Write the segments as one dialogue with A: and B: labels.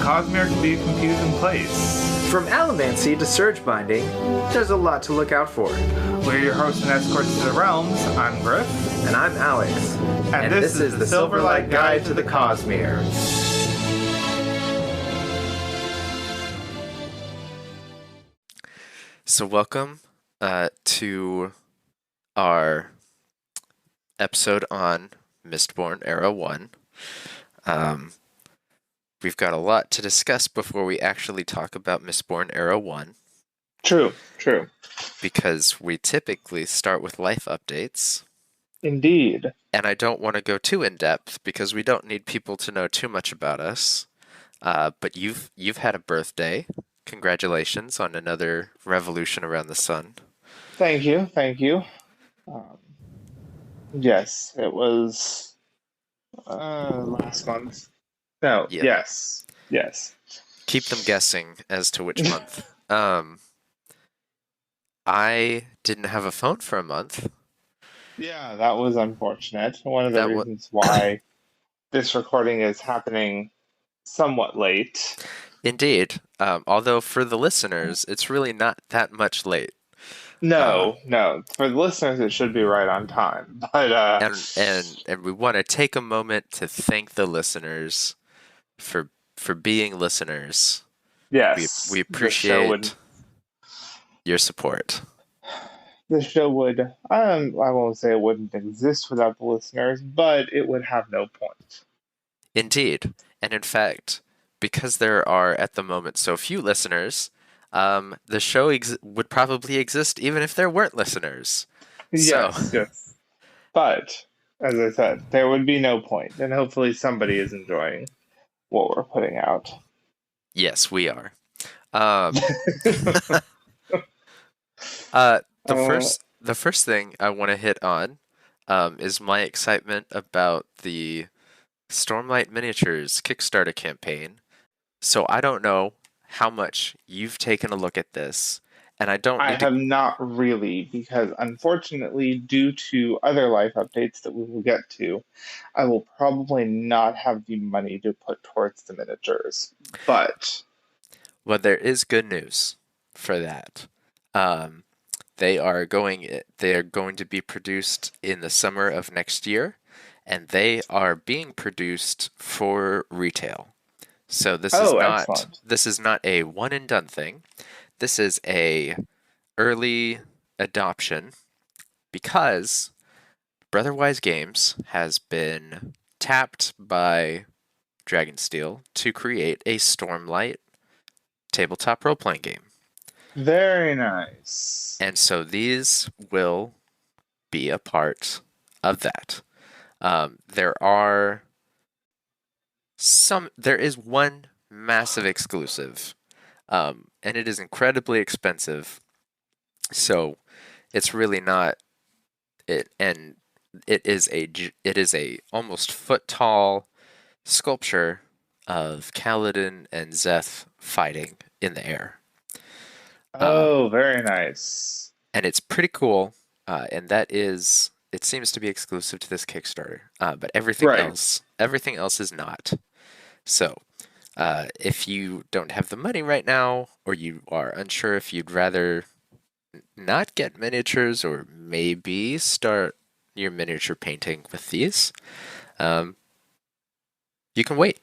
A: Cosmere can be a confusing place.
B: From allomancy to surge binding, there's a lot to look out for.
A: We're your hosts and escorts to the realms. I'm Griff.
B: And I'm Alex.
A: And this is the Silverlight Guide to the Cosmere.
C: So welcome to our episode on Mistborn Era 1. We've got a lot to discuss before we actually talk about Mistborn Era 1.
A: True.
C: Because we typically start with life updates.
A: Indeed.
C: And I don't want to go too in-depth because we don't need people to know too much about us. But you've had a birthday. Congratulations on another revolution around the sun.
A: Thank you. Yes, it was last month. No,
C: Yeah.
A: Yes.
C: Keep them guessing as to which month. I didn't have a phone for a month.
A: Yeah, that was unfortunate. One of the reasons why this recording is happening somewhat late.
C: Indeed. Although for the listeners, it's really not that much late.
A: No. For the listeners, it should be right on time. But
C: and we want to take a moment to thank the listeners for being listeners.
A: Yes,
C: we appreciate your support.
A: The show would, I won't say it wouldn't exist without the listeners, but it would have no point.
C: Indeed. And in fact, because there are at the moment so few listeners, the show would probably exist even if there weren't listeners.
A: Yes. But, as I said, there would be no point, and hopefully somebody is enjoying what we're putting out.
C: Yes, we are. The first thing I want to hit on is my excitement about the Stormlight Miniatures Kickstarter campaign. So I don't know how much you've taken a look at this, and I have not really, because unfortunately, due to other life updates that we will get to, I will probably not have the money to put towards the miniatures. But there is good news for that. They are going to be produced in the summer of next year, and they are being produced for retail. So this is not a one and done thing. This is a early adoption because Brotherwise Games has been tapped by Dragonsteel to create a Stormlight tabletop role-playing game.
A: Very nice.
C: And so these will be a part of that. There is one massive exclusive, and it is incredibly expensive. So it's really not it, and it is a almost foot tall sculpture of Caledon and Zeth fighting in the air.
A: Very nice.
C: And it's pretty cool, and it seems to be exclusive to this Kickstarter, but everything else is not. So, if you don't have the money right now, or you are unsure if you'd rather not get miniatures, or maybe start your miniature painting with these, you can wait.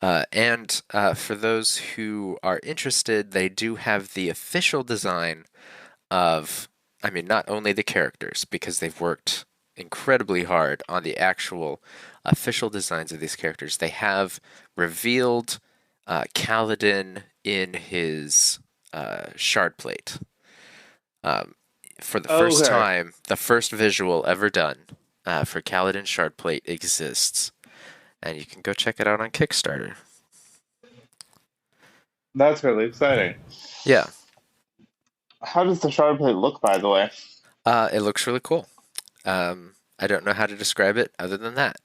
C: And for those who are interested, they do have the official design of, not only the characters, because they've worked incredibly hard on the actual official designs of these characters. They have revealed Caledon in his shard plate. For the first time, the first visual ever done for Caledon shard plate exists. And you can go check it out on Kickstarter.
A: That's really exciting.
C: Yeah.
A: How does the shard plate look, by the way?
C: It looks really cool. I don't know how to describe it other than that.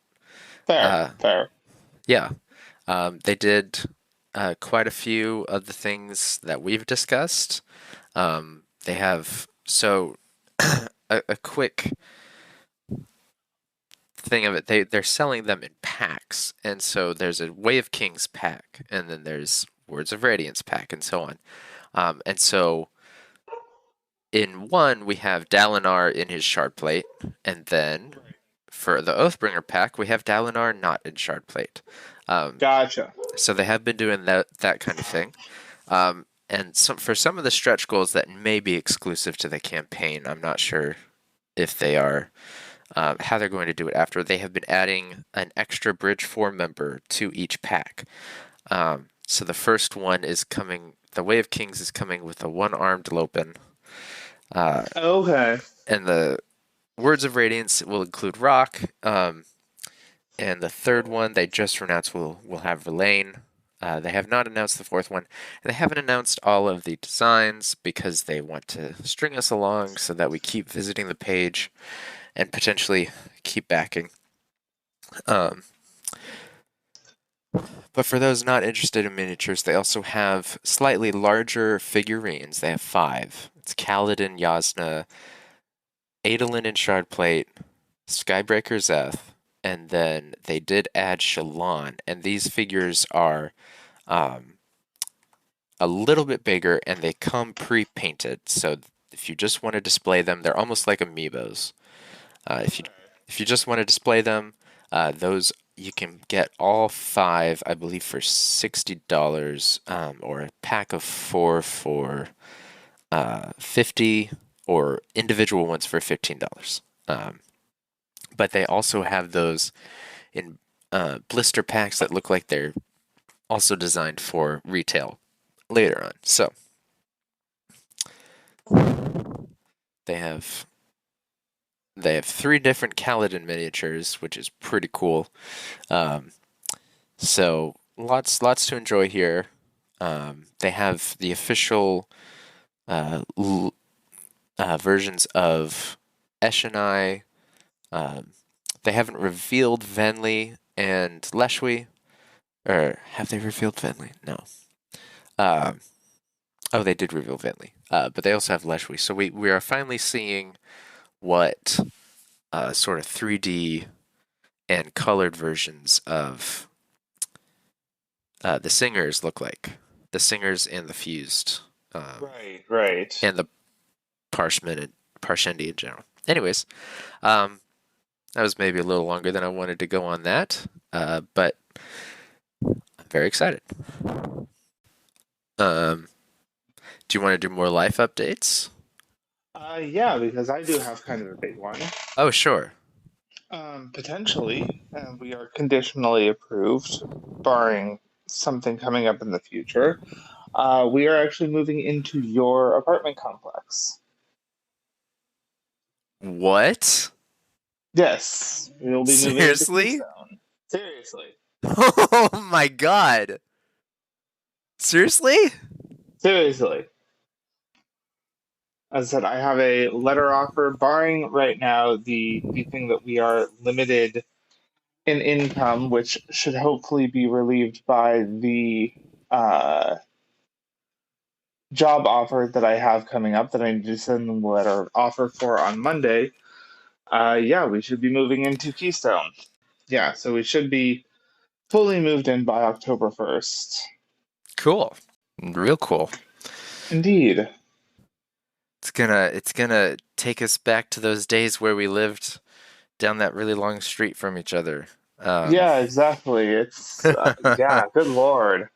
A: Fair.
C: Yeah. They did quite a few of the things that we've discussed. They have... So, a quick thing of it, they're selling them in packs, and so there's a Way of Kings pack, and then there's Words of Radiance pack, and so on. And so in one we have Dalinar in his shard plate, and then for the Oathbringer pack we have Dalinar not in shard plate.
A: Gotcha.
C: So they have been doing that kind of thing. And for some of the stretch goals that may be exclusive to the campaign, I'm not sure if they are, how they're going to do it after. They have been adding an extra Bridge 4 member to each pack. So the first one is coming, the Way of Kings is coming with a one-armed Lopen.
A: Okay.
C: And the Words of Radiance will include Rock. And the third one they just announced will have Verlaine. They have not announced the fourth one, and they haven't announced all of the designs because they want to string us along so that we keep visiting the page and potentially keep backing. But for those not interested in miniatures, they also have slightly larger figurines. They have 5. It's Caledon, Yasna, Adolin in Shardplate, Skybreaker Zeth, and then they did add Shallan, and these figures are a little bit bigger, and they come pre-painted. So if you just want to display them, they're almost like amiibos. If you just want to display them, those you can get all 5, I believe, for $60, or a pack of 4 for $50, or individual ones for $15. But they also have those in blister packs that look like they're also designed for retail later on. So they have 3 different Caledon miniatures, which is pretty cool. So lots to enjoy here. They have the official versions of Eshonai. They haven't revealed Venli and Leshwi. Or have they revealed Venli? No. Oh, they did reveal Venli. But they also have Leshwi. So we are finally seeing what sort of 3D and colored versions of the singers look like. The singers and the fused.
A: Right.
C: And the Parshendi in general. Anyways, that was maybe a little longer than I wanted to go on that. But I'm very excited. Do you want to do more life updates?
A: Yeah, because I do have kind of a big one.
C: Oh, sure.
A: Potentially, we are conditionally approved, barring something coming up in the future. We are actually moving into your apartment complex.
C: What?
A: Yes, we'll be moving into
C: Seriously?
A: Keystone. Seriously.
C: Oh my god. Seriously?
A: Seriously. As I said, I have a letter offer, barring right now the thing that we are limited in income, which should hopefully be relieved by the job offer that I have coming up that I need to send them a letter offer for on Monday. Yeah, we should be moving into Keystone. Yeah, so we should be fully moved in by October 1st.
C: Cool. Real cool.
A: Indeed.
C: It's gonna take us back to those days where we lived down that really long street from each other.
A: Yeah, exactly. It's yeah, good lord.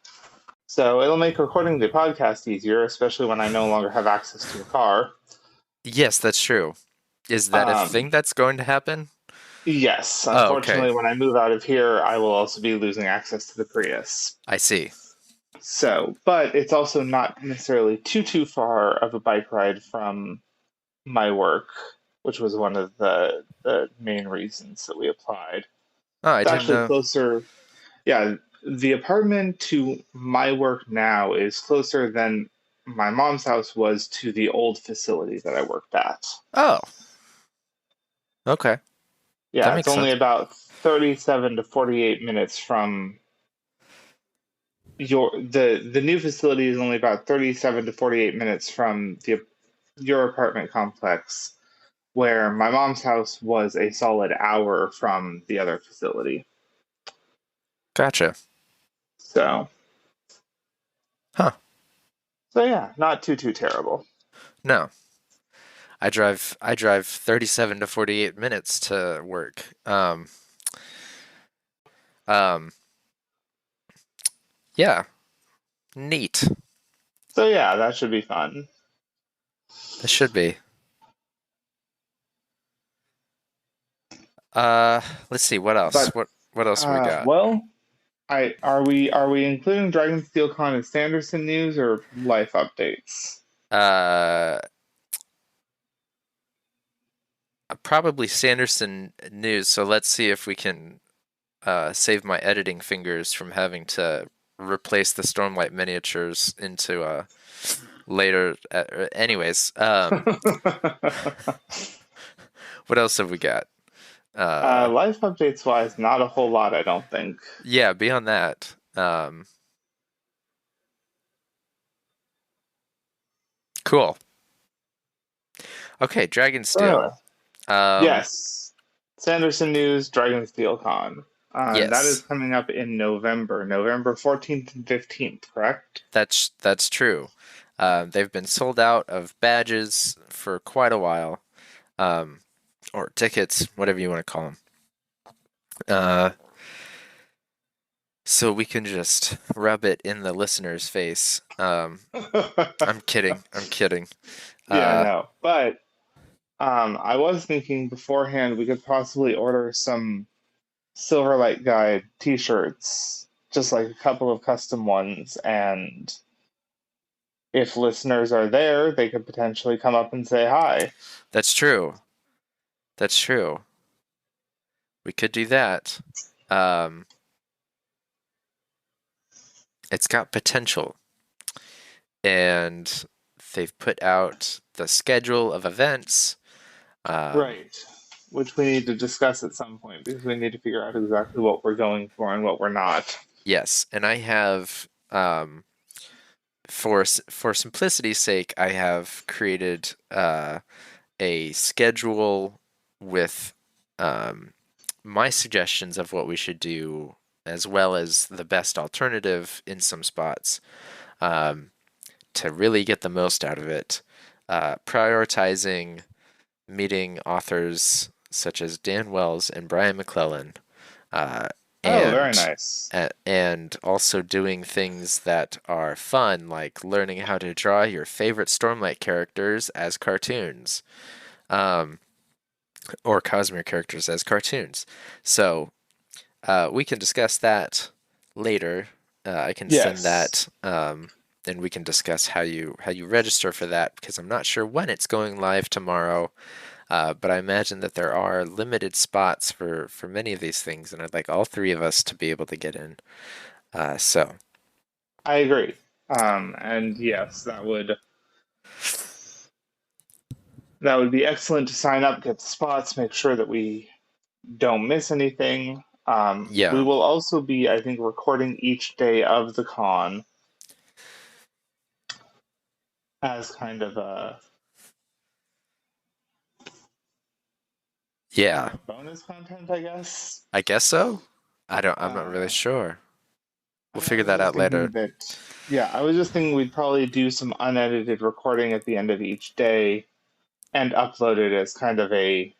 A: So it'll make recording the podcast easier, especially when I no longer have access to a car.
C: Yes, that's true. Is that a thing that's going to happen?
A: Yes.
C: Oh,
A: Unfortunately,
C: okay.
A: when I move out of here, I will also be losing access to the Prius.
C: I see.
A: So, but it's also not necessarily too far of a bike ride from my work, which was one of the main reasons that we applied.
C: Oh, I
A: It's
C: didn't
A: actually
C: know.
A: closer. Yeah, the apartment to my work now is closer than my mom's house was to the old facility that I worked at.
C: Oh. Okay.
A: Yeah,
C: That
A: it's
C: makes
A: only
C: sense.
A: about 37 to 48 minutes from the new facility is only about 37 to 48 minutes from your apartment complex, where my mom's house was a solid hour from the other facility.
C: Gotcha.
A: So,
C: Huh.
A: so yeah, not too terrible.
C: No. I drive 37 to 48 minutes to work. Um, yeah, neat.
A: So yeah, that should be fun.
C: This should be. Let's see, what else?
A: But
C: What else we got?
A: well, are we including Dragonsteel Con as Sanderson news or life updates?
C: Uh, Probably Sanderson news, so let's see if we can save my editing fingers from having to replace the Stormlight miniatures into later. Anyways, what else have we got?
A: Life updates wise, not a whole lot, I don't think.
C: Yeah, beyond that, cool. Okay,
A: So anyway,
C: Dragonsteel.
A: yes, Sanderson news, Dragonsteel Con. That is
C: Yes,
A: coming up in November 14th and 15th, correct?
C: that's true. They've been sold out of badges for quite a while, or tickets, whatever you want to call them. So we can just rub it in the listener's face. I'm kidding. I'm kidding.
A: Yeah, I know. But I was thinking beforehand we could possibly order some Silverlight Guide t-shirts, just like a couple of custom ones, and if listeners are there, they could potentially come up and say hi.
C: That's true. That's true. We could do that. It's got potential. And they've put out the schedule of events.
A: Right. Which we need to discuss at some point because we need to figure out exactly what we're going for and what we're not.
C: Yes, and I have, for simplicity's sake, I have created a schedule with my suggestions of what we should do, as well as the best alternative in some spots, to really get the most out of it. Prioritizing meeting authors such as Dan Wells and Brian McClellan,
A: Very
C: and
A: nice.
C: and also doing things that are fun, like learning how to draw your favorite Stormlight characters as cartoons, or Cosmere characters as cartoons. So we can discuss that later. I can send
A: Yes.
C: that, and we can discuss how you register for that, because I'm not sure when it's going live tomorrow. But I imagine that there are limited spots for many of these things, and I'd like all three of us to be able to get in. So
A: I agree. And yes, that would be excellent to sign up, get the spots, make sure that we don't miss anything. We
C: yeah,
A: will also be, I think, recording each day of the con as kind of a
C: yeah,
A: bonus content, I guess.
C: I guess so. I'm not really
A: Uh,
C: sure. We'll
A: I
C: figure
A: was
C: that
A: just
C: out
A: thinking
C: later.
A: that, yeah, I was just thinking we'd probably do some unedited recording at the end of each day and upload it as kind of a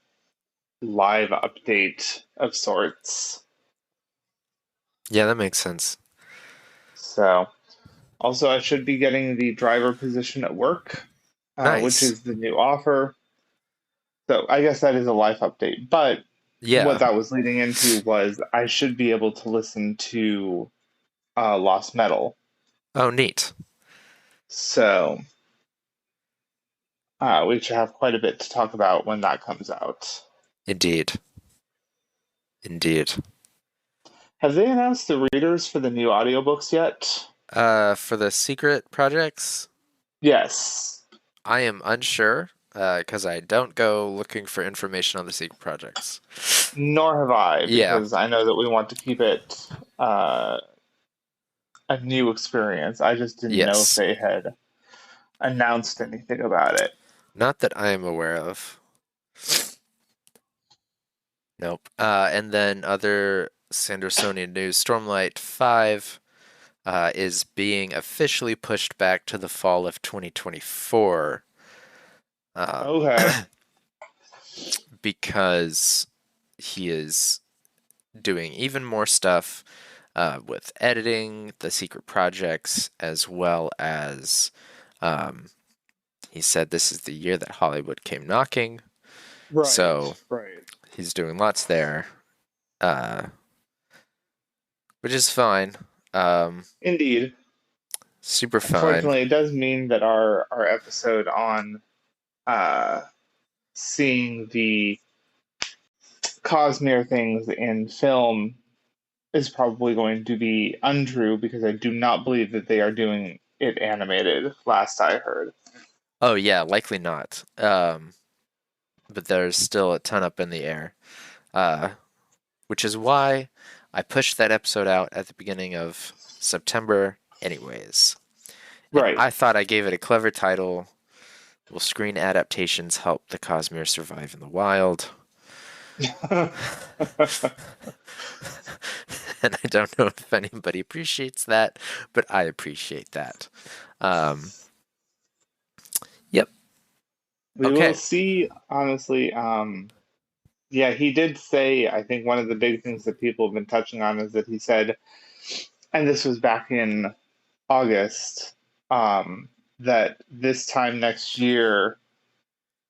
A: live update of sorts.
C: Yeah, that makes sense.
A: So, also, I should be getting the driver position at work, which
C: Nice.
A: is the new offer. So, I guess that is a life update. But what
C: Yeah.
A: that was leading into was I should be able to listen to Lost Metal.
C: Oh, neat.
A: So, we should have quite a bit to talk about when that comes out.
C: Indeed. Indeed.
A: Have they announced the readers for the new audiobooks yet?
C: For the secret projects,
A: Yes.
C: I am unsure, because I don't go looking for information on the secret projects.
A: Nor have I,
C: Yeah.
A: because I know that we want to keep it a new experience. I just didn't know if
C: Yes.
A: they had announced anything about it.
C: Not that I am aware of. Nope. And then other Sandersonian news: Stormlight 5 is being officially pushed back to the fall of 2024.
A: Okay.
C: Because he is doing even more stuff with editing, the secret projects, as well as he said this is the year that Hollywood came knocking.
A: Right.
C: So
A: right.
C: he's doing lots there, which is fine.
A: Indeed.
C: Super fine.
A: Unfortunately, it does mean that our episode on seeing the Cosmere things in film is probably going to be untrue because I do not believe that they are doing it animated, last I heard.
C: Oh yeah, likely not. But there's still a ton up in the air. Which is why I pushed that episode out at the beginning of September anyways. And
A: Right.
C: I thought I gave it a clever title. Will screen adaptations help the Cosmere survive in the wild? And I don't know if anybody appreciates that, but I appreciate that. Yep.
A: We
C: Okay.
A: will see, honestly. Yeah, he did say, I think one of the big things that people have been touching on is that he said, and this was back in August, that this time next year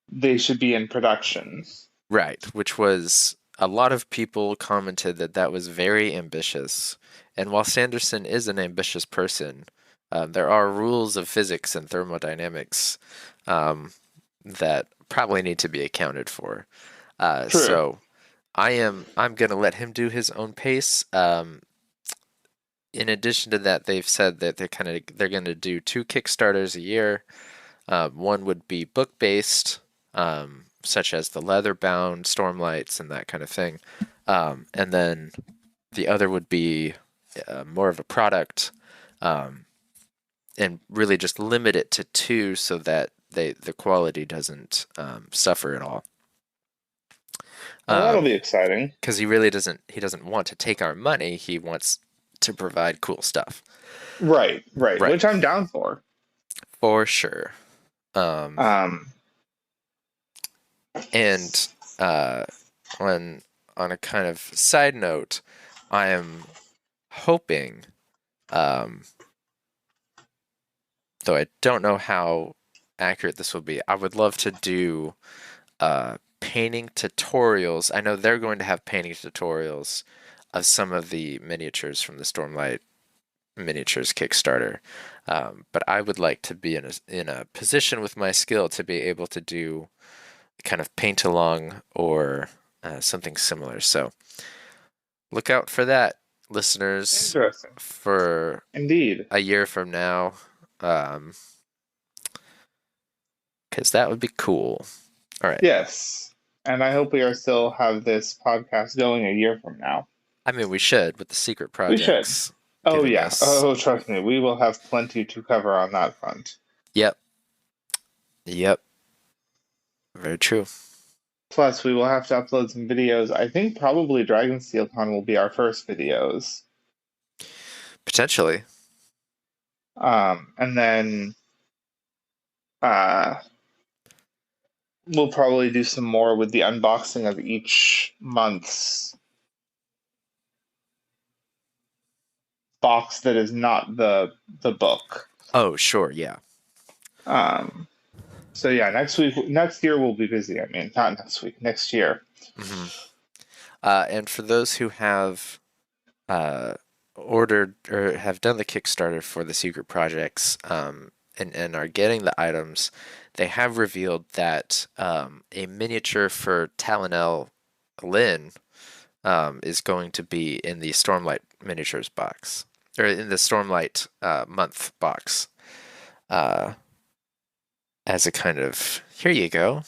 A: they should be in production.
C: Right, which was a lot of people commented that that was very ambitious. And while Sanderson is an ambitious person, there are rules of physics and thermodynamics that probably need to be accounted for.
A: True.
C: So I'm gonna let him do his own pace. In addition to that, they've said that they're gonna do 2 Kickstarters a year. One would be book based, such as the leather-bound Stormlights and that kind of thing, and then the other would be more of a product, and really just limit it to 2 so that the quality doesn't suffer at all.
A: Well, that'll be exciting.
C: Because he really doesn't want to take our money. He wants to provide cool stuff.
A: Right. Which I'm down for.
C: For sure. And on a kind of side note, I am hoping, though I don't know how accurate this will be, I would love to do painting tutorials. I know they're going to have painting tutorials of some of the miniatures from the Stormlight Miniatures Kickstarter, but I would like to be in a position with my skill to be able to do kind of paint along or something similar. So look out for that, listeners.
A: Interesting.
C: For
A: Indeed.
C: a year from now, because that would be cool. All right.
A: Yes. And I hope we are still have this podcast going a year from now.
C: I mean, we should with the secret projects.
A: We should. Oh, yeah. Oh, trust me. We will have plenty to cover on that front.
C: Yep. Very true.
A: Plus, we will have to upload some videos. I think probably DragonSteelCon will be our first videos.
C: Potentially.
A: And then we'll probably do some more with the unboxing of each month's box that is not the book.
C: Oh, sure, yeah.
A: So yeah, next year we'll be busy. I mean, not next week, next year.
C: Mm-hmm. And for those who have ordered or have done the Kickstarter for the secret projects, and are getting the items, they have revealed that a miniature for Talonel Lynn is going to be in the Stormlight Miniatures box, or in the Stormlight month box, as a kind of, here you go.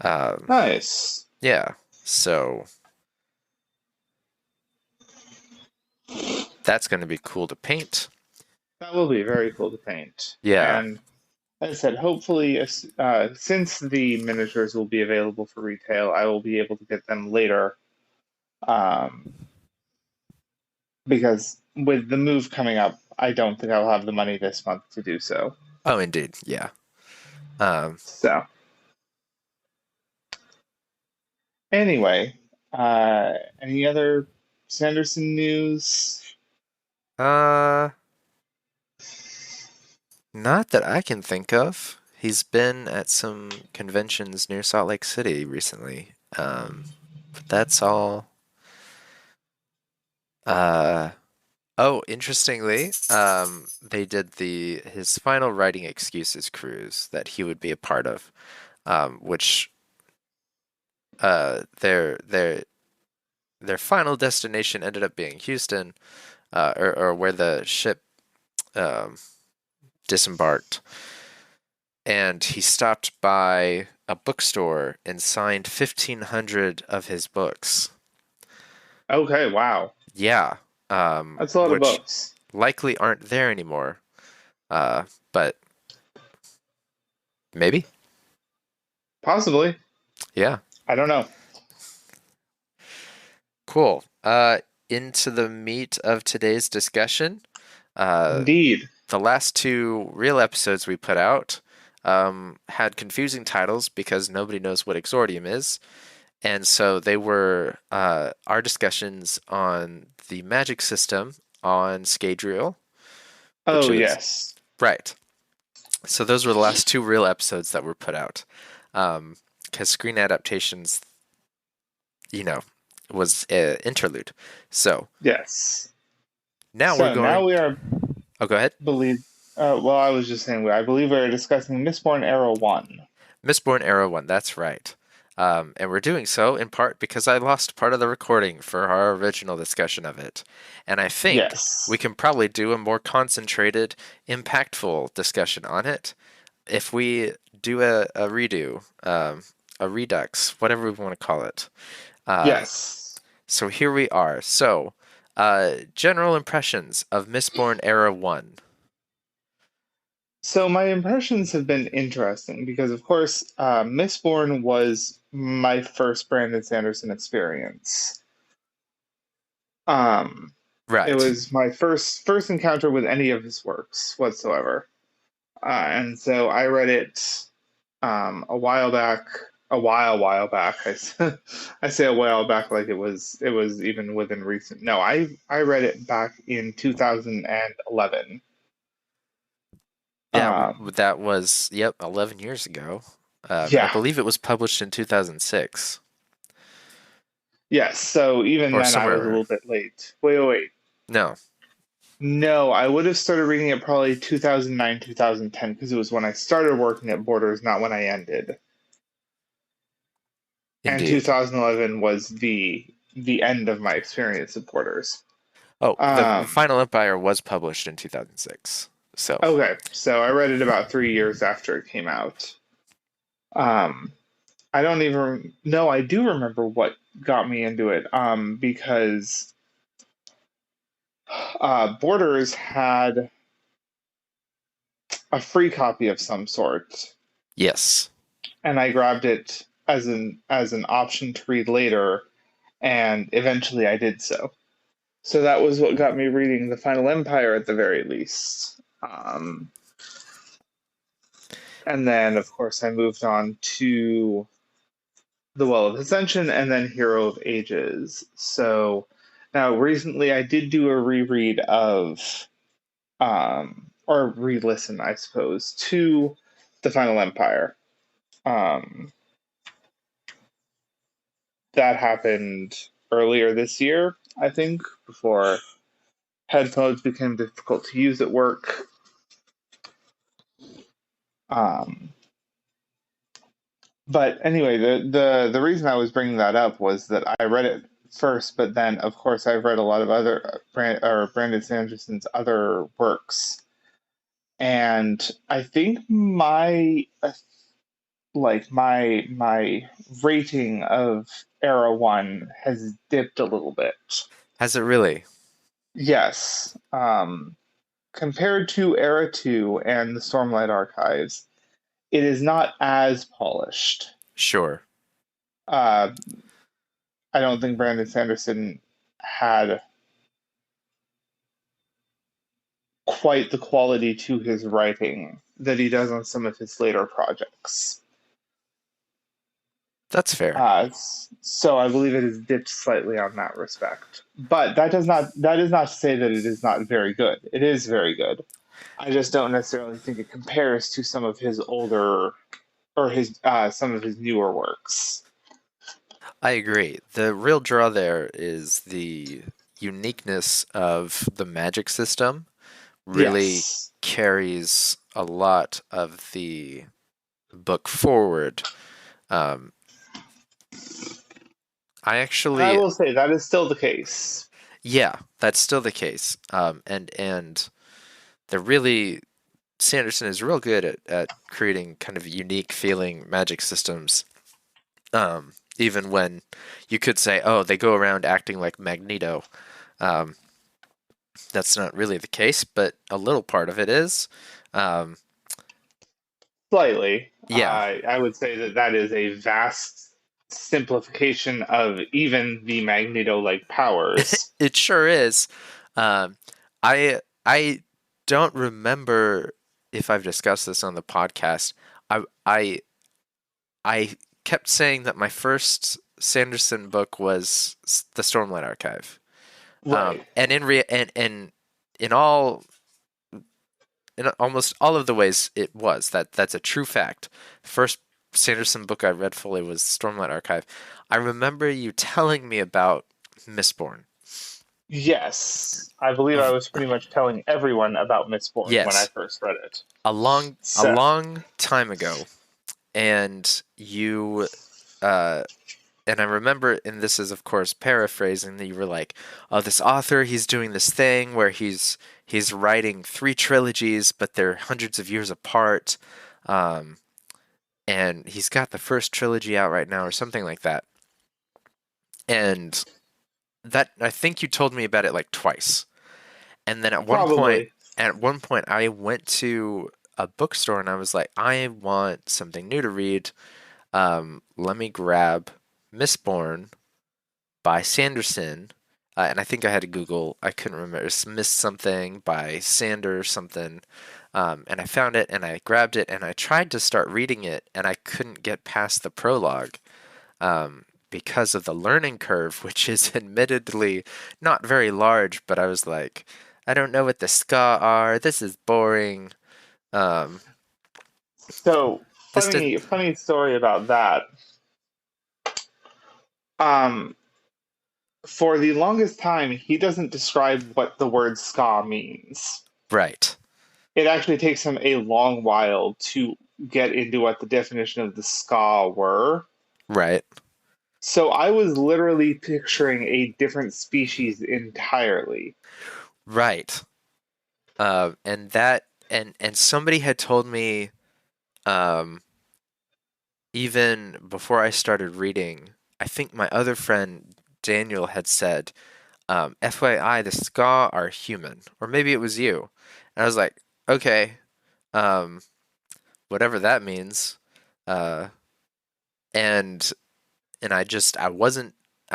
A: Nice.
C: Yeah, so that's going to be cool to paint.
A: That will be very cool to paint.
C: Yeah.
A: And I said, hopefully, since the miniatures will be available for retail, I will be able to get them later. Um, because with the move coming up, I don't think I'll have the money this month to do so.
C: Oh, indeed, yeah. Um,
A: So, anyway, any other Sanderson news?
C: uh, not that I can think of. He's been at some conventions near Salt Lake City recently. But that's all. Uh, oh, interestingly, they did his final writing excuses cruise that he would be a part of, which their final destination ended up being Houston, or where the ship um, disembarked. And he stopped by a bookstore and signed 1,500 of his books.
A: Okay, wow.
C: Yeah,
A: That's a lot of
C: which
A: books.
C: likely aren't there anymore. But maybe.
A: Possibly.
C: Yeah.
A: I don't know.
C: Cool. Into the meat of today's discussion.
A: Indeed.
C: The last two real episodes we put out had confusing titles because nobody knows what Exordium is. And so they were our discussions on the magic system on Scadrial, which
A: Oh,
C: is
A: yes.
C: right. So those were the last two real episodes that were put out. Because screen adaptations, was an interlude. So
A: Yes.
C: now
A: So
C: we're
A: now
C: going.
A: we are
C: Oh, go ahead.
A: well, I was just saying, I believe we're discussing Mistborn Era 1.
C: Mistborn Era 1, that's right. And we're doing so in part because I lost part of the recording for our original discussion of it. And I think we
A: Yes.
C: can probably do a more concentrated, impactful discussion on it if we do a redo, a redux, whatever we want to call it.
A: Yes.
C: So here we are. So, general impressions of Mistborn Era 1.
A: So my impressions have been interesting because, of course, Mistborn was my first Brandon Sanderson experience. Um, it
C: Right.
A: was my first encounter with any of his works whatsoever, and so I read it a while back. A while back. I say a while back like it was even within recent. No, I read it back in 2011.
C: Yeah,
A: Um,
C: that was, yep, 11 years ago. And I
A: yeah.
C: believe it was published in 2006
A: Yes, so even
C: or
A: then I was a
C: somewhere.
A: little bit late. Wait.
C: No,
A: No, I would have started reading it probably 2009, 2010, because it was when I started working at Borders, not when I ended. And
C: indeed.
A: 2011 was the end of my experience at Borders.
C: Oh, the
A: Um,
C: Final Empire was published in 2006. So,
A: okay, so I read it about 3 years after it came out. Um, I don't even no, I do remember what got me into it. Because Borders had a free copy of some sort,
C: yes.
A: and I grabbed it as an option to read later, and eventually I did so. So that was what got me reading the Final Empire at the very least. And then, of course, I moved on to the Well of Ascension and then Hero of Ages. So now recently I did do a reread of, or re-listen, I suppose, to the Final Empire. Um, that happened earlier this year, I think, before headphones became difficult to use at work. Um, but anyway, the reason I was bringing that up was that I read it first, but then of course I've read a lot of other Brandon Sanderson's other works, and I think my rating of Era One has dipped a little bit.
C: Has it really?
A: Yes. Compared to Era 2 and the Stormlight Archives, it is not as polished.
C: Sure.
A: Uh, I don't think Brandon Sanderson had quite the quality to his writing that he does on some of his later projects.
C: That's fair.
A: So I believe it is dipped slightly on that respect. But that is not to say that it is not very good. It is very good. I just don't necessarily think it compares to some of his older or his some of his newer works.
C: I agree. The real draw there is the uniqueness of the magic system really
A: Yes.
C: carries a lot of the book forward. I
A: And I
C: actually,
A: will say that is still the case.
C: yeah, that's still the case. And they're really Sanderson is real good at creating kind of unique feeling magic systems. Even when you could say, oh, they go around acting like Magneto. Um, that's not really the case, but a little part of it is. Um,
A: Slightly.
C: yeah,
A: I would say that that is a vast simplification of even the Magneto-like powers.
C: it sure is. Um, I don't remember if I've discussed this on the podcast. I I kept saying that my first Sanderson book was the Stormlight Archive.
A: Right.
C: And and in all in almost all of the ways it was that's a true fact. First Sanderson book I read fully was Stormlight Archive. I remember you telling me about Mistborn.
A: Yes. I believe I was pretty much telling everyone about Mistborn when I
C: Yes,
A: first read it.
C: a
A: So,
C: long time ago, and you uh, and I remember, and this is of course paraphrasing, that you were like, "Oh, this author, he's doing this thing where he's writing 3 trilogies, but they're hundreds of years apart, um, and he's got the first trilogy out right now, or something like that." And that I think you told me about it like twice, and then
A: probably.
C: at one point, I went to a bookstore and I was like, "I want something new to read. Let me grab Mistborn by Sanderson." And I think I had to Google. I couldn't remember. It's Missed something by Sander something. And I found it and I grabbed it and I tried to start reading it and I couldn't get past the prologue because of the learning curve, which is admittedly not very large. But I was like, I don't know what the ska are. This is boring. Um,
A: So,
C: this did
A: funny story about that. Um, for the longest time, he doesn't describe what the word ska means.
C: right,
A: It actually takes him a long while to get into what the definition of the ska were.
C: right,
A: So I was literally picturing a different species entirely.
C: right. And that and somebody had told me um, even before I started reading, I think my other friend Daniel had said, FYI, the ska are human. Or maybe it was you. And I was like, okay, um, whatever that means. Uh, and and I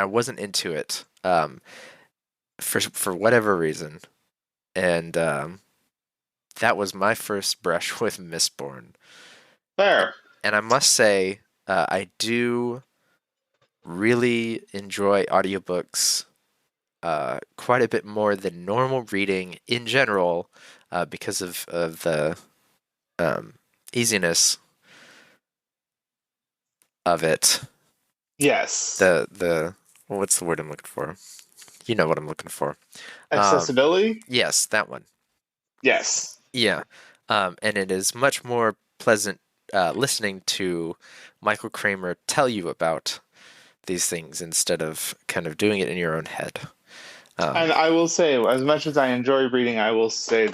C: wasn't into it for whatever reason. And that was my first brush with Mistborn.
A: There.
C: And I must say, I do really enjoy audiobooks quite a bit more than normal reading in general because of the um, easiness of it.
A: Yes.
C: The what's the word I'm looking for? You know what I'm looking for. Um,
A: Accessibility?
C: yes, that one.
A: Yes.
C: Yeah. And it is much more pleasant listening to Michael Kramer tell you about these things instead of kind of doing it in your own head.
A: And I will say, as much as I enjoy reading, I will say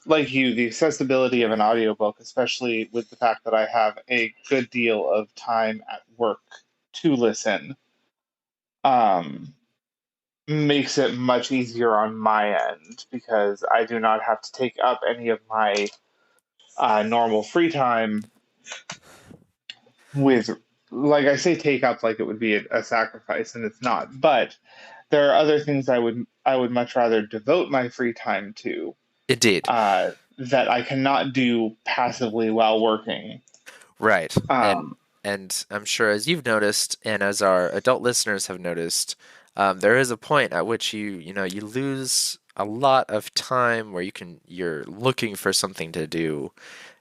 A: like you, the accessibility of an audiobook, especially with the fact that I have a good deal of time at work to listen, um, makes it much easier on my end because I do not have to take up any of my normal free time with, like I say, take up like it would be a sacrifice, and it's not. But there are other things I would much rather devote my free time to
C: Indeed.
A: that I cannot do passively while working.
C: Right.
A: Um,
C: And I'm sure as you've noticed, and as our adult listeners have noticed, there is a point at which you lose a lot of time where you're looking for something to do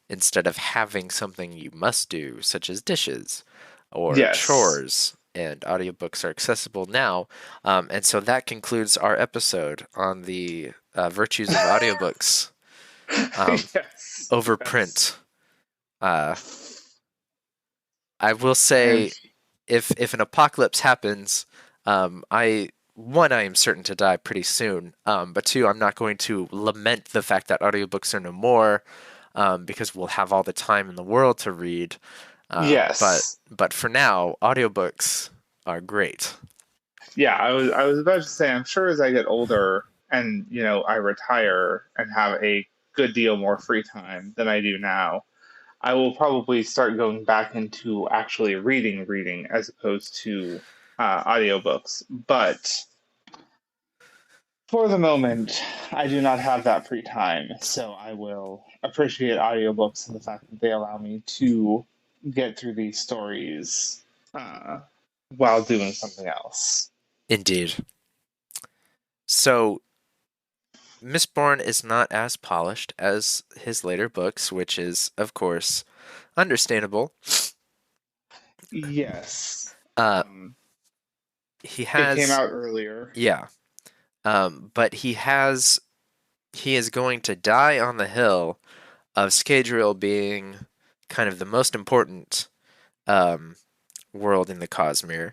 C: instead of having something you must do, such as dishes or
A: yes.
C: chores. And audiobooks are accessible now. And so that concludes our episode on the virtues of audiobooks
A: Yes.
C: over
A: Yes.
C: print. Uh, I will
A: And
C: say, if an apocalypse happens, I am certain to die pretty soon. But two, I'm not going to lament the fact that audiobooks are no more, because we'll have all the time in the world to read. But
A: yes.
C: but for now, audiobooks are great.
A: Yeah, I was about to say, I'm sure as I get older and I retire and have a good deal more free time than I do now, I will probably start going back into actually reading as opposed to audiobooks. But for the moment, I do not have that free time, so I will appreciate audiobooks and the fact that they allow me to get through these stories uh, while doing something else.
C: Indeed. So Mistborn is not as polished as his later books, which is, of course, understandable.
A: Yes.
C: Uh, he
A: It came
C: has,
A: out earlier.
C: yeah, but he is going to die on the hill of Scadrial being kind of the most important um, world in the Cosmere,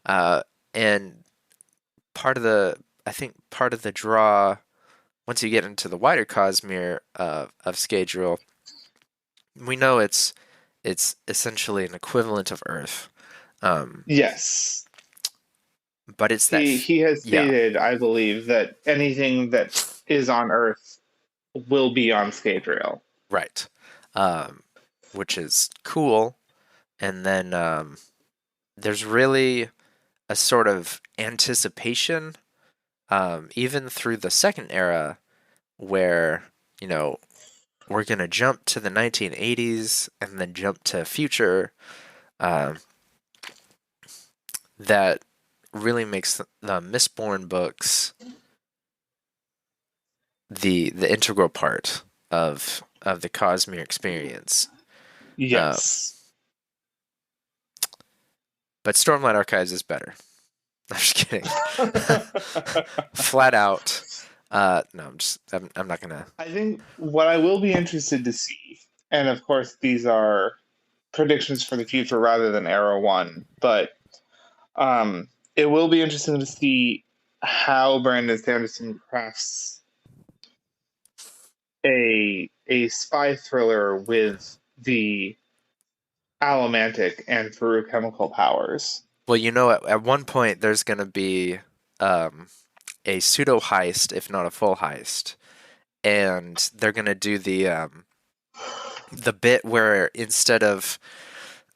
C: uh, and I think part of the draw once you get into the wider Cosmere of Scadrial, we know it's essentially an equivalent of Earth, um,
A: Yes.
C: but it's
A: He has
C: yeah,
A: stated, I believe, that anything that is on Earth will be on Scadrial.
C: right, um, which is cool. And then there's really a sort of anticipation, even through the second era, where you know we're gonna jump to the 1980s and then jump to future. Um, that really makes the Mistborn books the integral part of the Cosmere experience. Uh,
A: Yes.
C: but Stormlight Archives is better. I'm just kidding. Flat out. No, I'm not gonna.
A: I think what I will be interested to see, and of course these are predictions for the future rather than Era 1, but it will be interesting to see how Brandon Sanderson crafts a spy thriller with the allomantic and feruchemical powers.
C: Well, at one point there's gonna be um, a pseudo heist, if not a full heist, and they're gonna do the bit where instead of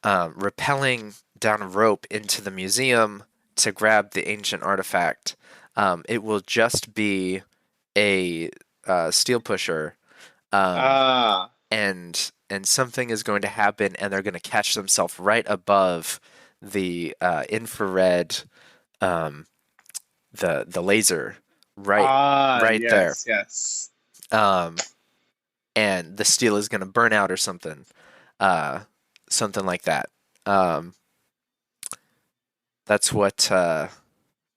C: rappelling down a rope into the museum to grab the ancient artifact, it will just be a steel pusher, um,
A: Ah,
C: and something is going to happen, and they're going to catch themselves right above the infrared, um, the laser, right there,
A: yes, yes.
C: um, and the steel is going to burn out or something, uh, something like that. Um, that's what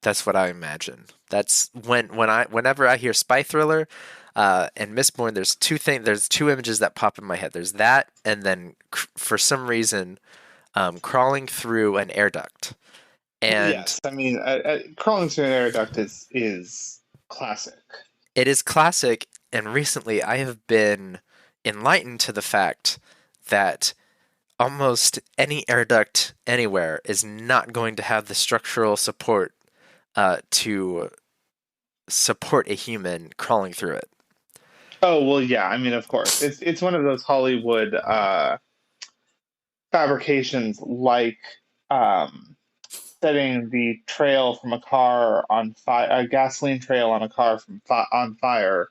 C: that's what I imagine. That's whenever I hear spy thriller and Mistborn, there's two images that pop in my head. There's that, and then for some reason, crawling through an air duct. And
A: Yes, I mean, crawling through an air duct is classic.
C: it is classic. And recently, I have been enlightened to the fact that almost any air duct anywhere is not going to have the structural support to support a human crawling through it.
A: Oh well, yeah. I mean, of course, it's one of those Hollywood fabrications, like um, setting the trail from a car on fire, a gasoline trail on a car on fire,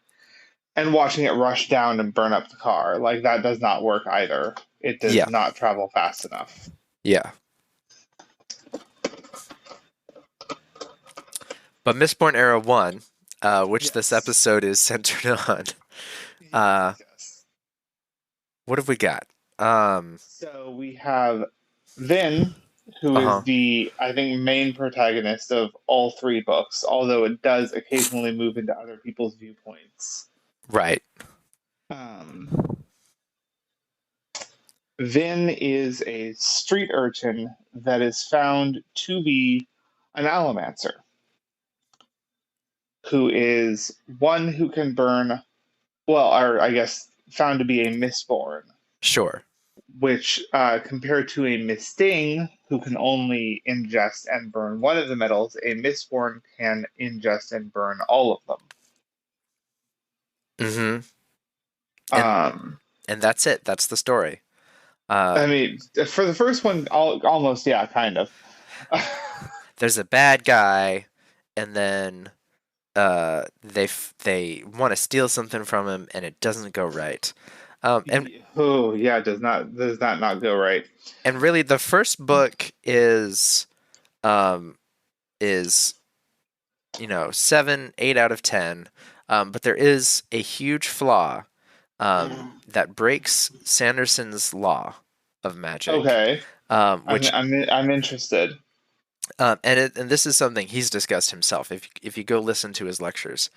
A: and watching it rush down and burn up the car. Like that does not work either. It does
C: Yeah,
A: not travel fast enough.
C: yeah. But Mistborn Era 1, which this
A: Yes.
C: episode is centered on, uh,
A: Yes.
C: what have we got? Um,
A: So we have Vin, who is
C: uh-huh.
A: the, I think, main protagonist of all three books, although it does occasionally move into other people's viewpoints.
C: Right.
A: Um, Vin is a street urchin that is found to be an allomancer, who is one who can burn, well, or I guess found to be a Mistborn,
C: Sure.
A: which, compared to a Misting, who can only ingest and burn one of the metals, a Mistborn can ingest and burn all of them.
C: Mm-hmm. And
A: Um,
C: and that's it. That's the story.
A: I mean, for the first one, almost, yeah, kind of.
C: There's a bad guy, and then they want to steal something from him, and it doesn't go right. And
A: Oh, yeah, does that not go right?
C: really, the first book um is 7, 8 out of 10. But there is a huge flaw that breaks Sanderson's law of magic,
A: Okay, I'm
C: which
A: I'm I'm interested.
C: and this is something he's discussed himself. If you go listen to his lectures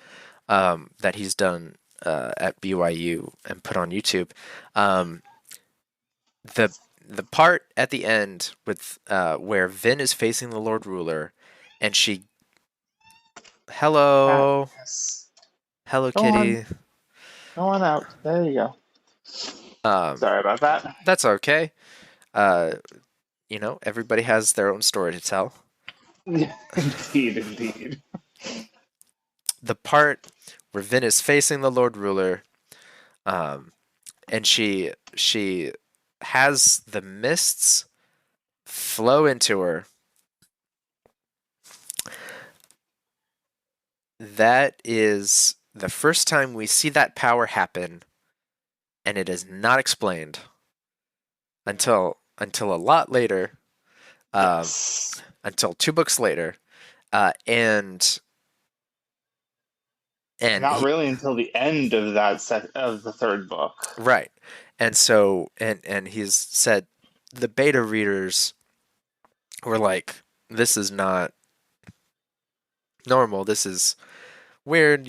C: that he's done at BYU and put on YouTube, um, the part at the end with where Vin is facing the Lord Ruler, and she, hello,
A: Yes.
C: hello,
A: Go on,
C: kitty.
A: go on out. There you go.
C: Um,
A: Sorry about that.
C: that's okay. Uh, everybody has their own story to tell.
A: Indeed, indeed.
C: The part where Vin is facing the Lord Ruler, um, and she has the mists flow into her. That is the first time we see that power happen, and it is not explained until a lot later, um,
A: Yes.
C: until 2 books later, and
A: Not
C: he,
A: really until the end of that set of the third book.
C: right, and so and he's said the beta readers were like, this is not normal. This is weird,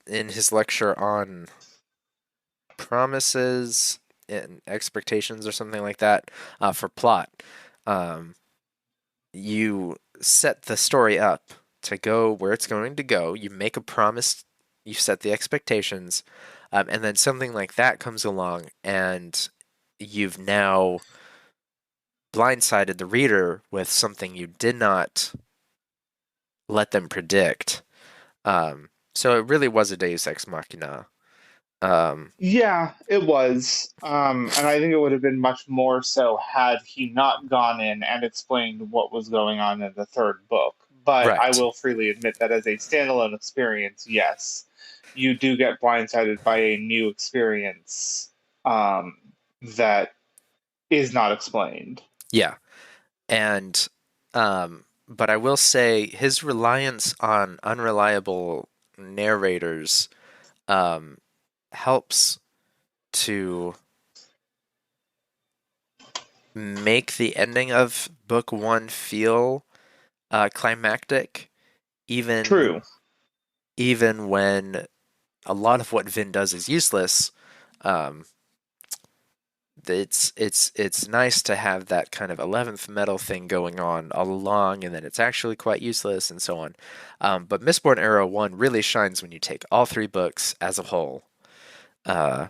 C: in his lecture on promises and expectations or something like that, for plot. Um, you set the story up to go where it's going to go. You make a promise, you set the expectations, and then something like that comes along, and you've now blindsided the reader with something you did not let them predict. So it really was a Deus Ex Machina.
A: Yeah, it was. And I think it would have been much more so had he not gone in and explained what was going on in the third book. But I
C: Right.
A: will freely admit that as a standalone experience, yes, you do get blindsided by a new experience that is not explained.
C: Yeah. And but I will say his reliance on unreliable narrators um helps to make the ending of book 1 feel climactic, even
A: True.
C: even when a lot of what Vin does is useless. Um, it's nice to have that kind of 11th metal thing going on all along, and then it's actually quite useless, and so on. But Mistborn Era 1 really shines when you take all 3 books as a whole, uh,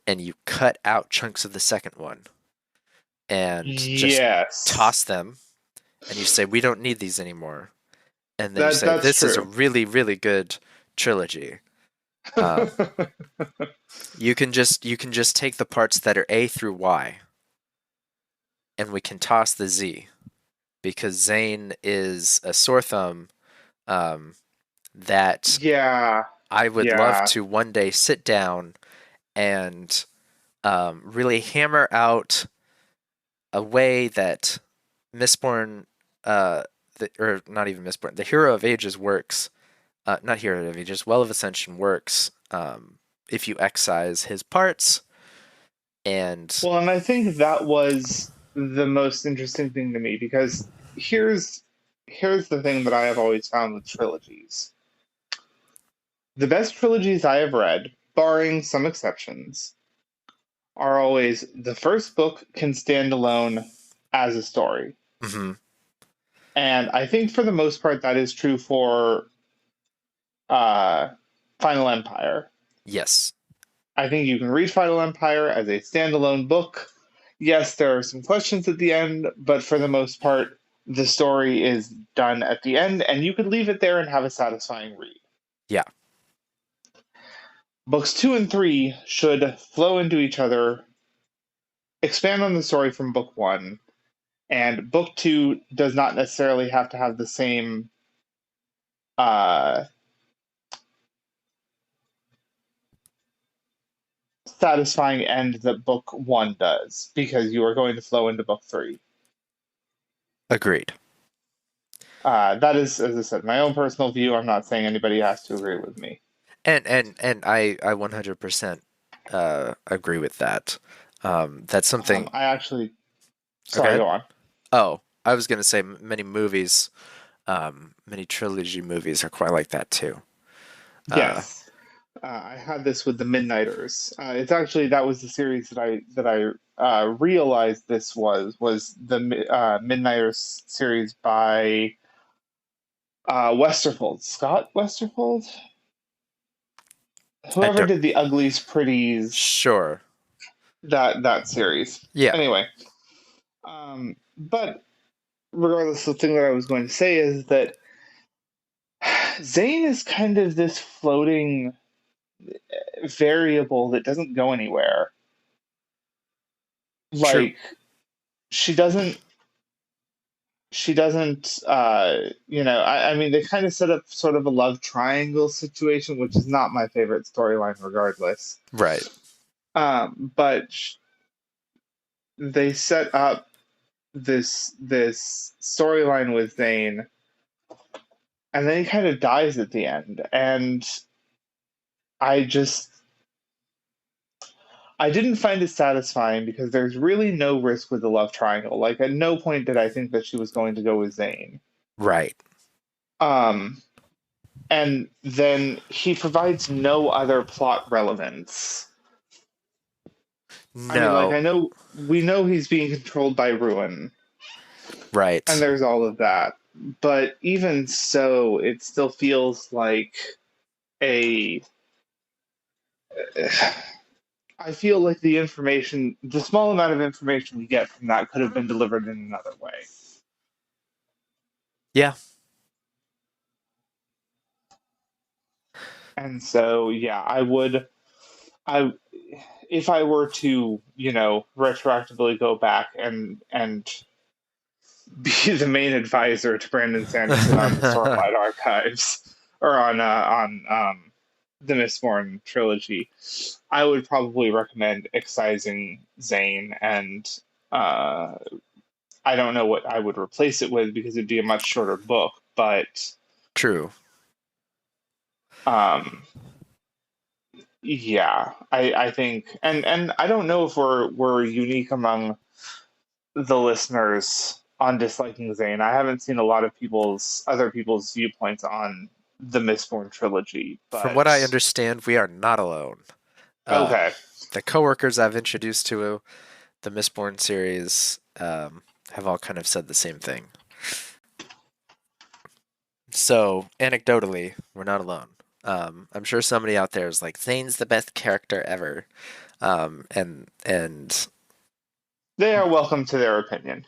C: and you cut out chunks of the second one and just
A: Yes.
C: toss them, and you say, we don't need these anymore. And then you
A: That
C: say,
A: that's
C: this is a
A: true.
C: really, really good trilogy. Um, you can just take the parts that are A through Y, and we can toss the Z, because Zane is a sore thumb that
A: Yeah,
C: I would love
A: yeah,
C: to one day sit down and really hammer out a way that Mistborn, or not even Mistborn, the Hero of Ages works. Not Hero of Ages, Well of Ascension works. If you excise his parts, and
A: well, and I think that was the most interesting thing to me because here's here's the thing that I have always found with trilogies. The best trilogies I have read, barring some exceptions, are always the first book can stand alone as a story.
C: mhm,
A: And I think for the most part that is true for uh, Final Empire.
C: yes,
A: I think you can read Final Empire as a standalone book. Yes, there are some questions at the end, but for the most part, the story is done at the end, and you could leave it there and have a satisfying read.
C: yeah,
A: Books 2 and 3 should flow into each other, expand on the story from book 1, and book 2 does not necessarily have to have the same uh, satisfying end that book 1 does, because you are going to flow into book 3.
C: agreed.
A: That is, as I said, my own personal view. I'm not saying anybody has to agree with me.
C: And I 100% agree with that. That's something.
A: I actually, sorry,
C: Okay.
A: go on.
C: Oh, I was gonna say many movies, many trilogy movies are quite like that too. Uh,
A: Yes, I had this with the Midnighters. It's actually that was the series that I realized this was the Midnighters series by Westerfold, Scott Westerfold,
C: I
A: whoever
C: don't.
A: did the Uglies, Pretties,
C: Sure.
A: that series.
C: Yeah.
A: Anyway, but regardless, the thing that I was going to say is that Zane is kind of this floating variable that doesn't go anywhere.
C: True.
A: Like she doesn't I mean they kind of set up sort of a love triangle situation, which is not my favorite storyline regardless.
C: Right.
A: But they set up this storyline with Zane, and then he kind of dies at the end, and I just I didn't find it satisfying because there's really no risk with the love triangle. Like at no point did I think that she was going to go with Zane.
C: Right.
A: Um, and then he provides no other plot relevance. I mean, like
C: No.
A: I know we know he's being controlled by Ruin, and
C: Right.
A: there's all of that. But even so, it still feels like a I feel like the small amount of information we get from that could have been delivered in another way.
C: Yeah.
A: And so, yeah, I, if I were to, retroactively go back and be the main advisor to Brandon Sanderson on the Stormlight archives or on the Mistborn trilogy, I would probably recommend excising Zane, and uh, I don't know what I would replace it with because it'd be a much shorter book, but
C: True.
A: um, yeah, I think, and I don't know if we're unique among the listeners on disliking Zane. I haven't seen a lot of other people's viewpoints on the Mistborn trilogy,
C: From what I
A: but
C: understand, we are not alone.
A: okay.
C: The coworkers I've introduced to the Mistborn series have all kind of said the same thing. So, anecdotally, we're not alone. I'm sure somebody out there is like, Zane's the best character ever. And
A: They are welcome to their opinion.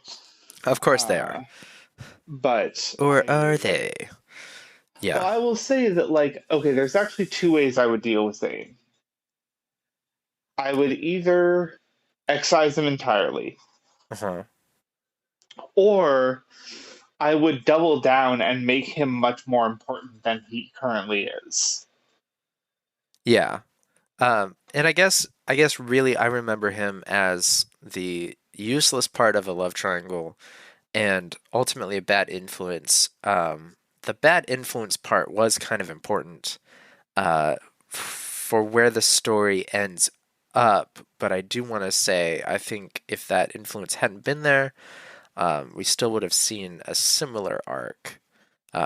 C: of course they are.
A: Uh, but
C: Or are they?
A: Well,
C: Yeah.
A: I will say that, like, okay, there's actually two ways I would deal with Zane. I would either excise him entirely,
C: Uh-huh.
A: or I would double down and make him much more important than he currently is.
C: Yeah. And I guess really I remember him as the useless part of a love triangle and ultimately a bad influence. The bad influence part was kind of important for where the story ends up, but I do want to say I think if that influence hadn't been there, we still would have seen a similar arc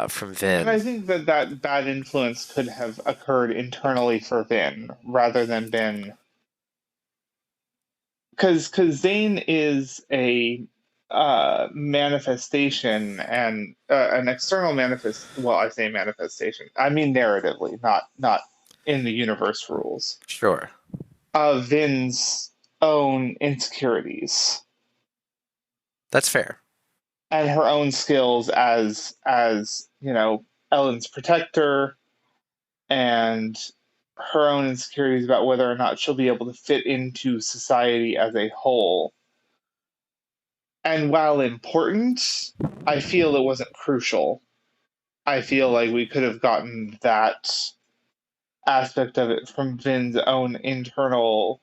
C: from
A: And
C: Vin.
A: I think that that bad influence could have occurred internally for Vin rather than been because Zane is a manifestation and an external manifest. Well, I say manifestation. I mean narratively, not in the universe rules
C: Sure.
A: of Vin's own insecurities
C: That's fair.
A: and her own skills as Ellen's protector and her own insecurities about whether or not she'll be able to fit into society as a whole. And while important, I feel it wasn't crucial. I feel like we could have gotten that aspect of it from Vin's own internal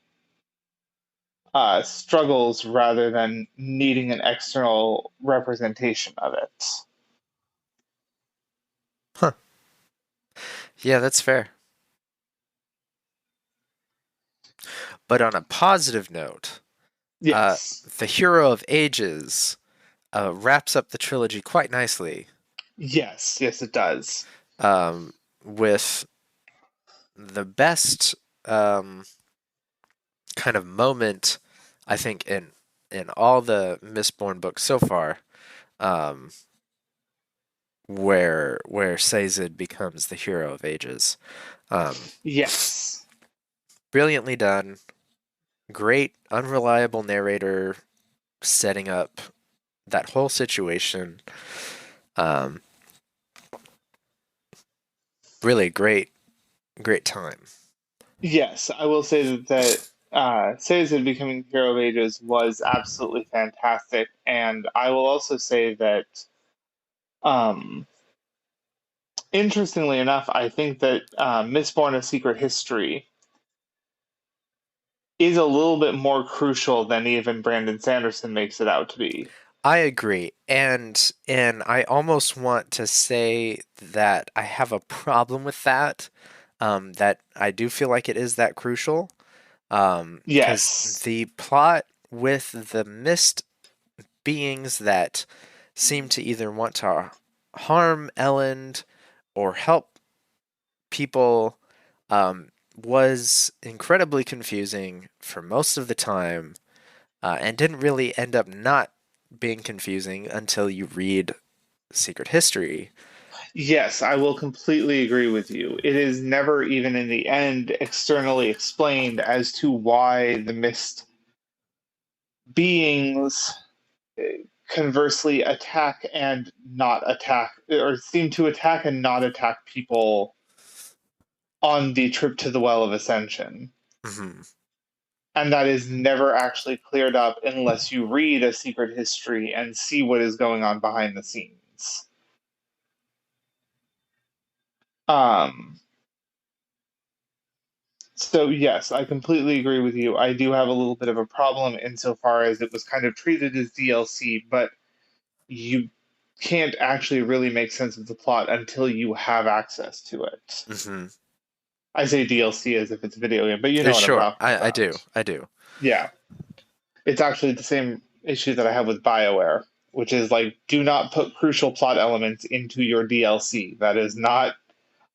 A: struggles rather than needing an external representation of it.
C: Huh. Yeah, that's fair. But on a positive note, uh,
A: Yes.
C: the Hero of Ages wraps up the trilogy quite nicely
A: Yes, yes, it does.
C: with the best kind of moment, I think, in all the Mistborn books so far, um, where Sazed becomes the Hero of Ages. Um,
A: Yes.
C: Brilliantly done. Great, unreliable narrator setting up that whole situation. Um, Really great time.
A: Yes, I will say that Citizen becoming Hero of Ages was absolutely fantastic, and I will also say that, um, interestingly enough, I think that Mistborn: A Secret History is a little bit more crucial than even Brandon Sanderson makes it out to be.
C: I agree, and I almost want to say that I have a problem with that. That I do feel like it is that crucial. Because
A: Yes,
C: the plot with the mist beings that seem to either want to harm Ellen or help people was incredibly confusing for most of the time, and didn't really end up not being confusing until you read Secret History.
A: yes, I will completely agree with you. It is never even in the end externally explained as to why the mist beings conversely attack and not attack, or seem to attack and not attack people on the trip to the Well of Ascension.
C: Mhm.
A: And that is never actually cleared up unless you read A Secret History and see what is going on behind the scenes. Um, so, yes, I completely agree with you. I do have a little bit of a problem insofar as it was kind of treated as DLC, but you can't actually really make sense of the plot until you have access to it.
C: Mhm.
A: I say DLC as if it's a video game, but you know what I'm
C: Sure,
A: talking
C: I
A: about.
C: do. I do.
A: Yeah. It's actually the same issue that I have with BioWare, which is like, do not put crucial plot elements into your DLC. That is not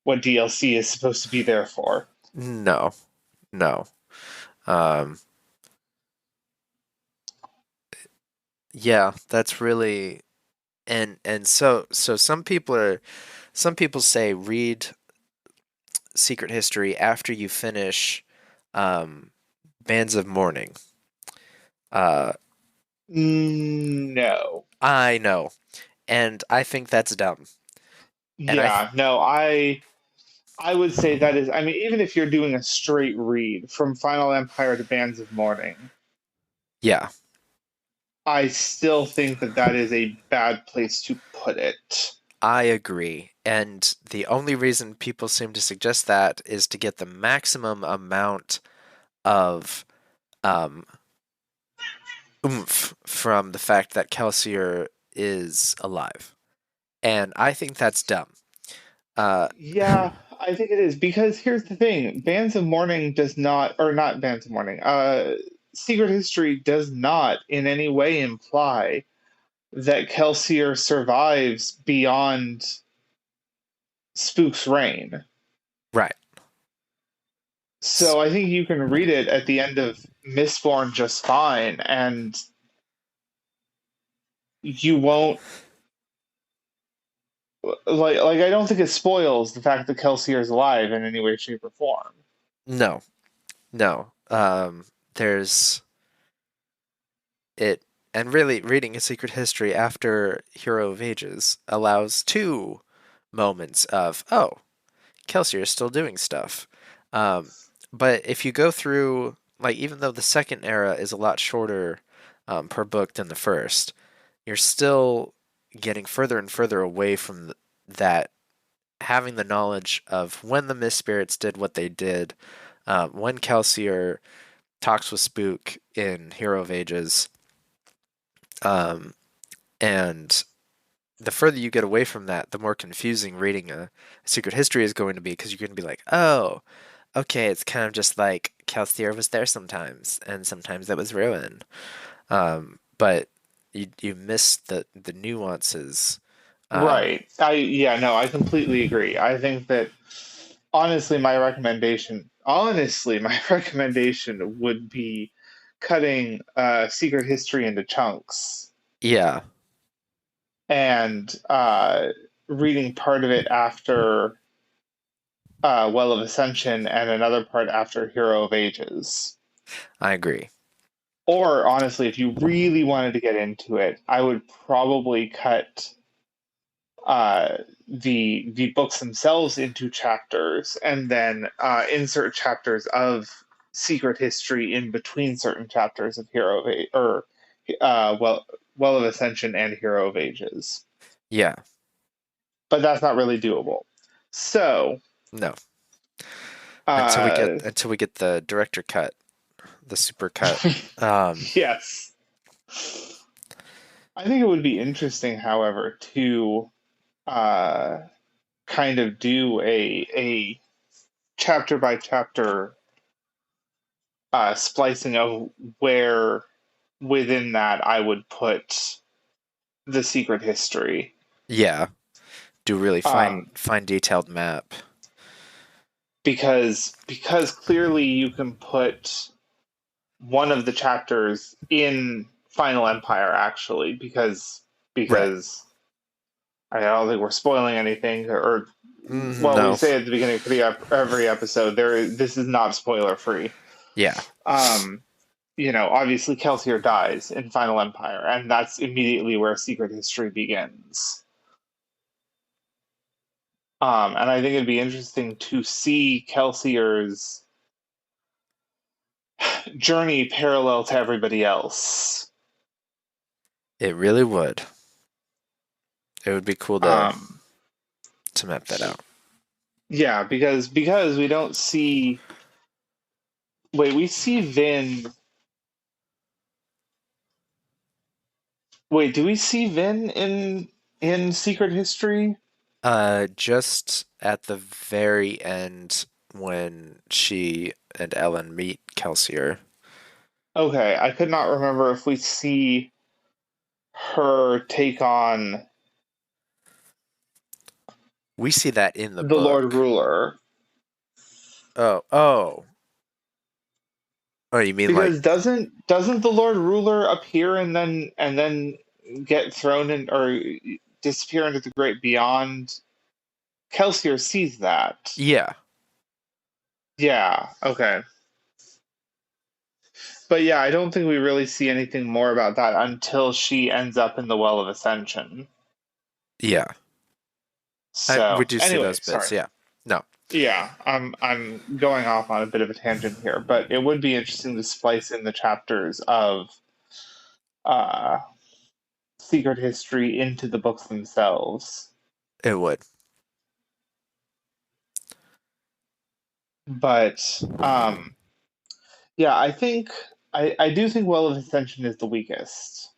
A: what DLC is supposed to be there for.
C: No, no. Um, yeah, that's really and so some people say read Secret History after you finish um, Bands of Mourning. Uh,
A: No.
C: I know, and I think that's dumb. And
A: Yeah, no, I would say that is, I mean, even if you're doing a straight read from Final Empire to Bands of Mourning,
C: yeah,
A: I still think that that is a bad place to put it.
C: I agree. And the only reason people seem to suggest that is to get the maximum amount of um, oomph from the fact that Kelsier is alive. And I think that's dumb. Uh,
A: Yeah, I think it is because here's the thing: Bands of Mourning does not, or not Bands of Mourning. Secret History does not in any way imply that Kelsier survives beyond Spook's reign.
C: right.
A: So I think you can read it at the end of Mistborn just fine, and you won't like. I don't think it spoils the fact that Kelsier is alive in any way, shape, or form.
C: No, no. There's it, and really reading A Secret History after Hero of Ages allows two moments of, oh, Kelsier is still doing stuff. Um, but if you go through, like, even though the second era is a lot shorter per book than the first, you're still getting further and further away from that, having the knowledge of when the Mist Spirits did what they did, when Kelsier talks with Spook in Hero of Ages, um, and the further you get away from that, the more confusing reading a Secret History is going to be because you're going to be like, oh, okay, it's kind of just like Kelsier was there sometimes, and sometimes it was Ruin. But you miss the nuances.
A: Right. Yeah, no, I completely agree. I think that honestly, my recommendation would be cutting Secret History into chunks
C: Yeah,
A: and reading part of it after Well of Ascension and another part after Hero of Ages.
C: I agree.
A: Or honestly, if you really wanted to get into it, I would probably cut uh, the books themselves into chapters, and then insert chapters of secret history in between certain chapters of Hero of or Well of Ascension and Hero of Ages.
C: Yeah,
A: But that's not really doable. So
C: no.
A: uh,
C: Until we get the director cut, the super cut. Um,
A: yes, I think it would be interesting, however, to uh, kind of do a chapter by chapter splicing of where within that I would put the secret history.
C: yeah, do really
A: Um,
C: fine detailed map.
A: because clearly you can put one of the chapters in Final Empire actually
C: Right.
A: because I don't think we're spoiling anything or well we
C: No.
A: say at the beginning of every episode this is not spoiler free.
C: Yeah.
A: Um, obviously Kelsier dies in Final Empire, and that's immediately where secret history begins. And I think it'd be interesting to see Kelsier's journey parallel to everybody else.
C: It really would. It would be cool
A: Um,
C: to map that out.
A: yeah, because we don't see. Wait, we see Vin. Wait, do we see Vin in Secret History?
C: Just at the very end when she and Ellen meet Kelsier.
A: Okay, I could not remember if we see her take on
C: We see that in the
A: the Lord
C: book.
A: Ruler.
C: Oh. Oh, you mean like
A: Because doesn't the Lord Ruler appear and then get thrown in or disappear into the great beyond? Kelsier sees that.
C: yeah.
A: Yeah, okay. But yeah, I don't think we really see anything more about that until she ends up in the Well of Ascension.
C: Yeah.
A: So
C: We do see
A: anyway,
C: those bits,
A: sorry.
C: yeah. No.
A: Yeah, I'm going off on a bit of a tangent here, but it would be interesting to splice in the chapters of uh, Secret History into the books themselves.
C: It would.
A: But yeah, I do think Well of Ascension is the weakest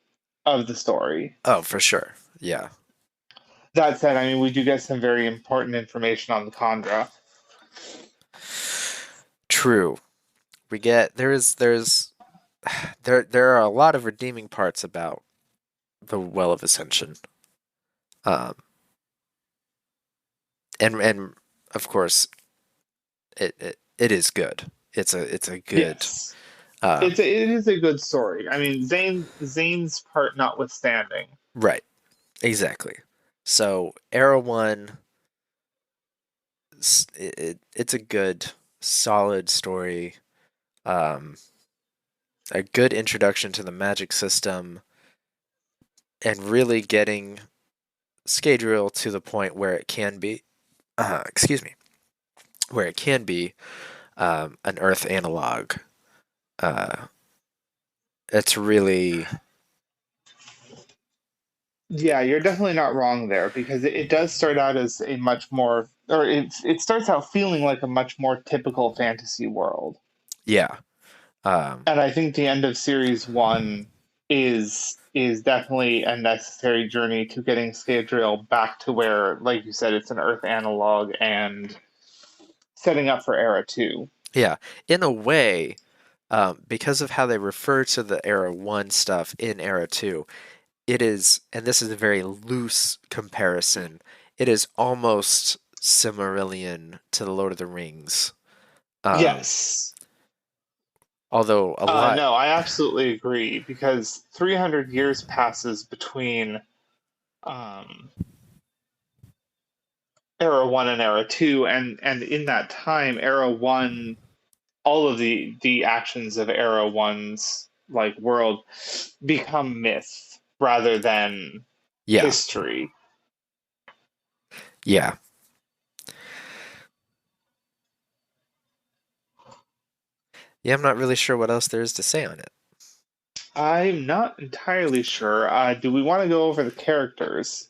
A: of the story.
C: Oh, for sure. Yeah.
A: That said, I mean we do get some very important information on the Khandra.
C: True. We get there's there are a lot of redeeming parts about the Well of Ascension. Um and of course it is good. It's a good
A: Yes,
C: um
A: it is a good story. I mean Zane's part notwithstanding.
C: right. Exactly. So Era 1 it's a good solid story. Um a good introduction to the magic system and really getting Scadrial to the point where it can be excuse me, where it can be an Earth analog. Uh, it's really
A: Yeah, you're definitely not wrong there because it does start out as a much more, or it starts out feeling like a much more typical fantasy world.
C: yeah. Um,
A: And I think the end of series one is definitely a necessary journey to getting Scadrial back to where, like you said, it's an Earth analog and setting up for Era two.
C: yeah, in a way, because of how they refer to the Era 1 stuff in Era 2, it is, and this is a very loose comparison, it is almost Silmarillion to the Lord of the Rings. Um,
A: Yes.
C: although a lot,
A: No, I absolutely agree because 300 years passes between um, Era One and Era Two, and in that time, Era One, all of the actions of Era One's like world become myth rather than
C: yeah,
A: history.
C: yeah. Yeah, I'm not really sure what else there is to say on it.
A: I'm not entirely sure. Do we want to go over the characters?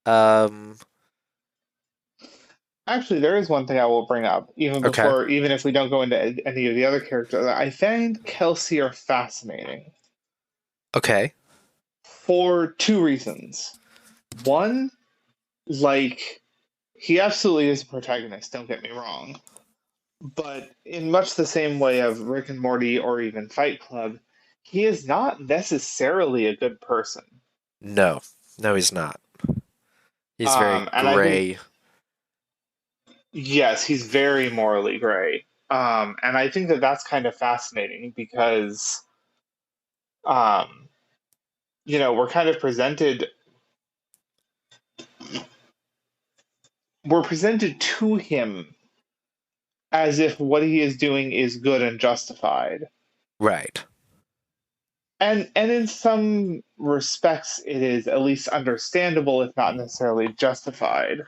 C: Um,
A: Actually, there is one thing I will bring up,
C: okay,
A: even if we don't go into any of the other characters. I find Kelsier fascinating
C: okay,
A: for two reasons. One, like, he absolutely is a protagonist, don't get me wrong. But in much the same way of Rick and Morty or even Fight Club, he is not necessarily a good person.
C: no, no, he's not. He's very
A: And I think,
C: gray.
A: yes, he's very morally gray. And I think that that's kind of fascinating because, um, we're kind of we're presented to him as if what he is doing is good and justified.
C: Right.
A: And in some respects it is at least understandable if not necessarily justified.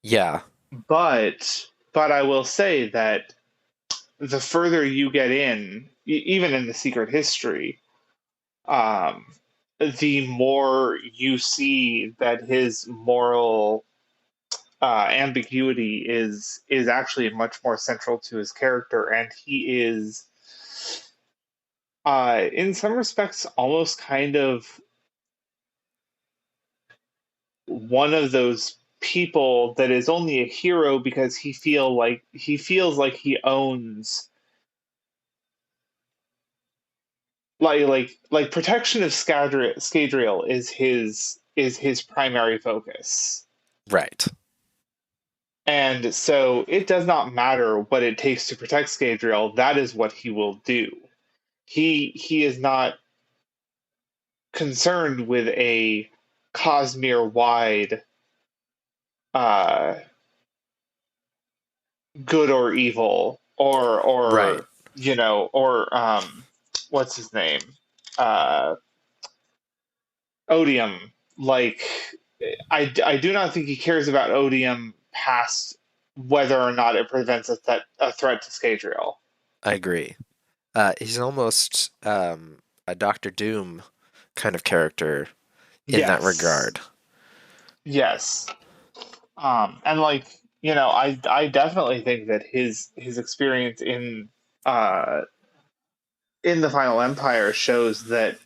C: Yeah.
A: But I will say that the further you get in, even in the Secret History, um, the more you see that his moral ambiguity is actually much more central to his character, and he is, in some respects, almost kind of one of those people that is only a hero because he feels like he owns like protection of Scadrial is his primary focus.
C: Right.
A: And so it does not matter what it takes to protect Scadrial, that is what he will do. He is not concerned with a Cosmere wide uh, good or evil
C: Right.
A: or what's his name? Uh Odium, like I do not think he cares about odium past whether or not it presents a threat to Scadrial.
C: I agree. He's almost a Doctor Doom kind of character in that
A: Yes,
C: regard.
A: yes. And like, I definitely think that his experience uh in the Final Empire shows that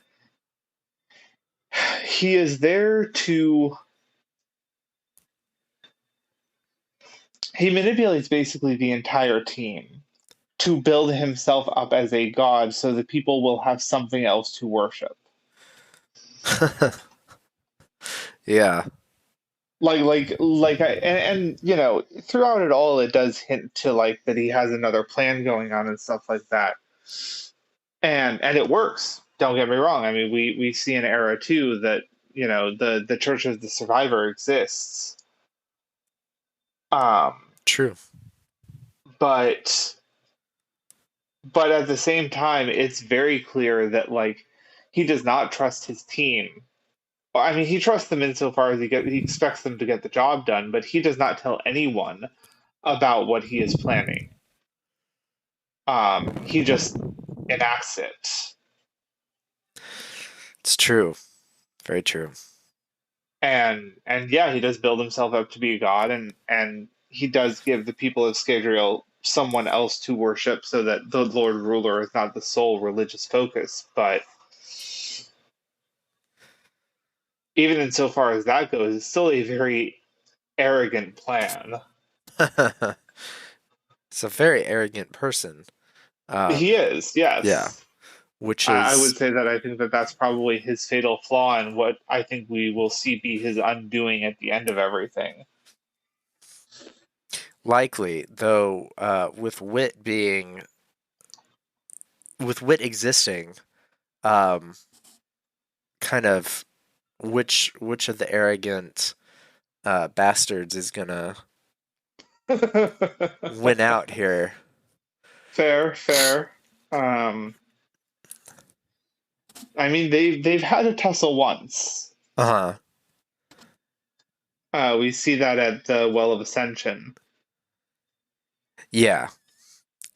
A: he is there to he manipulates basically the entire team to build himself up as a god so that people will have something else to worship.
C: Yeah,
A: And throughout it all, it does hint to like that he has another plan going on and stuff like that, and it works. Don't get me wrong. I mean, we see in Era 2 that the Church of the Survivor exists, um,
C: true.
A: but at the same time, it's very clear that like he does not trust his team. Well, I mean, he trusts them insofar as he expects them to get the job done, but he does not tell anyone about what he is planning. He just enacts it,
C: It's true. Very true.
A: and yeah, he does build himself up to be a god, and he does give the people of Scadrial someone else to worship, so that the Lord Ruler is not the sole religious focus. But even insofar as that goes, it's still a very arrogant plan.
C: It's a very arrogant person.
A: He is,
C: Yeah,
A: yes.
C: which
A: I would
C: is
A: say that I think that that's probably his fatal flaw, and what I think we will see be his undoing at the end of everything.
C: likely, though, with wit existing, um, kind of which of the arrogant bastards is gonna win out here?
A: Fair, fair. Um, I mean, they've had a tussle once.
C: Uh-huh.
A: We see that at the Well of Ascension,
C: Yeah,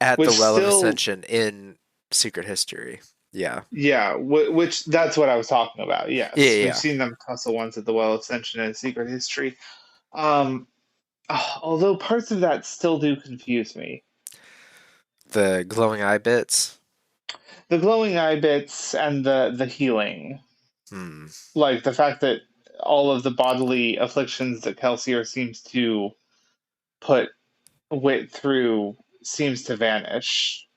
C: at
A: which
C: the Well of
A: still,
C: Ascension in Secret History. Yeah.
A: yeah, which that's what I was talking about.
C: Yeah,
A: Yes, we've
C: yeah.
A: seen them tussle once at the Well of Ascension in Secret History. Um, although parts of that still do confuse me.
C: The glowing eye bits.
A: The glowing eye bits and the healing,
C: Hmm.
A: like the fact that all of the bodily afflictions that Kelsier seems to put Wit through seems to vanish.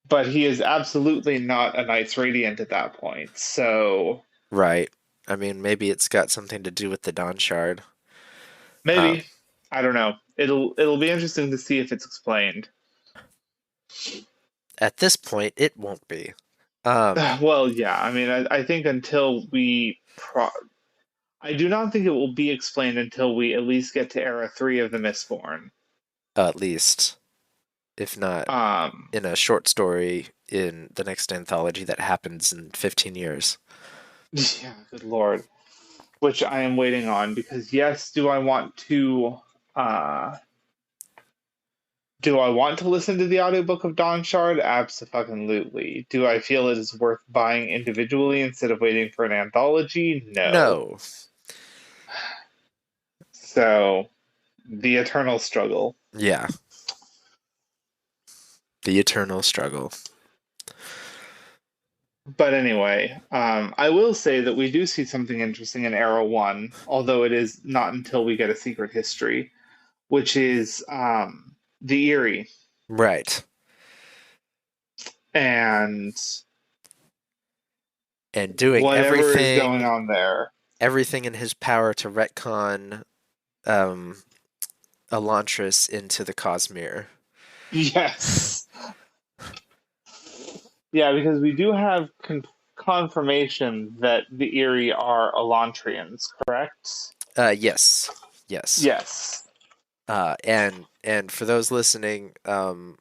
A: But he is absolutely not a Knights Radiant at that point. So
C: Right. I mean, maybe it's got something to do with the Dawn Shard. Um,
A: maybe, I don't know. It'll be interesting to see if it's explained.
C: at this point, it won't be. Um,
A: Well, yeah. I mean, I think until I do not think it will be explained until we at least get to Era 3 of the Mistborn.
C: at least, if not
A: Um,
C: in a short story in the next anthology that happens in 15 years.
A: yeah, good lord. Which I am waiting on because yes, uh do I want to listen to the audiobook of Dawn Shard? Absolutely. Do I feel it is worth buying individually instead of waiting for an anthology? No.
C: No.
A: So, the eternal struggle.
C: Yeah. The eternal struggle.
A: But anyway, I will say that we do see something interesting in Era 1, although it is not until we get a secret history, which is the Eerie.
C: Right.
A: And
C: And doing
A: whatever is going on there.
C: everything in his power to retcon um, Elantris into the Cosmere.
A: Yes. Yeah, because we do have confirmation that the Eerie are Elantrians, correct?
C: Yes. Yes.
A: Yes.
C: And for those listening, the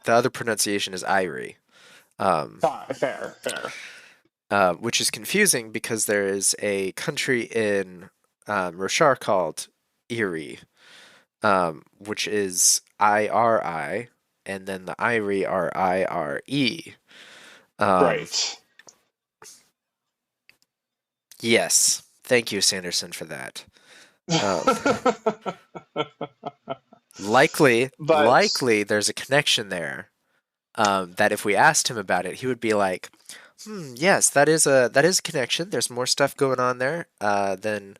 C: other pronunciation is Irie. Um,
A: Fair, fair.
C: which is confusing because there is a country in Roshar called Erie, which is IRI, and then the Irie are IRE. Um,
A: Right.
C: yes, thank you, Sanderson, for that. Um,
A: But
C: likely, there's a connection there. That if we asked him about it, he would be like, yes, that is a connection. There's more stuff going on there than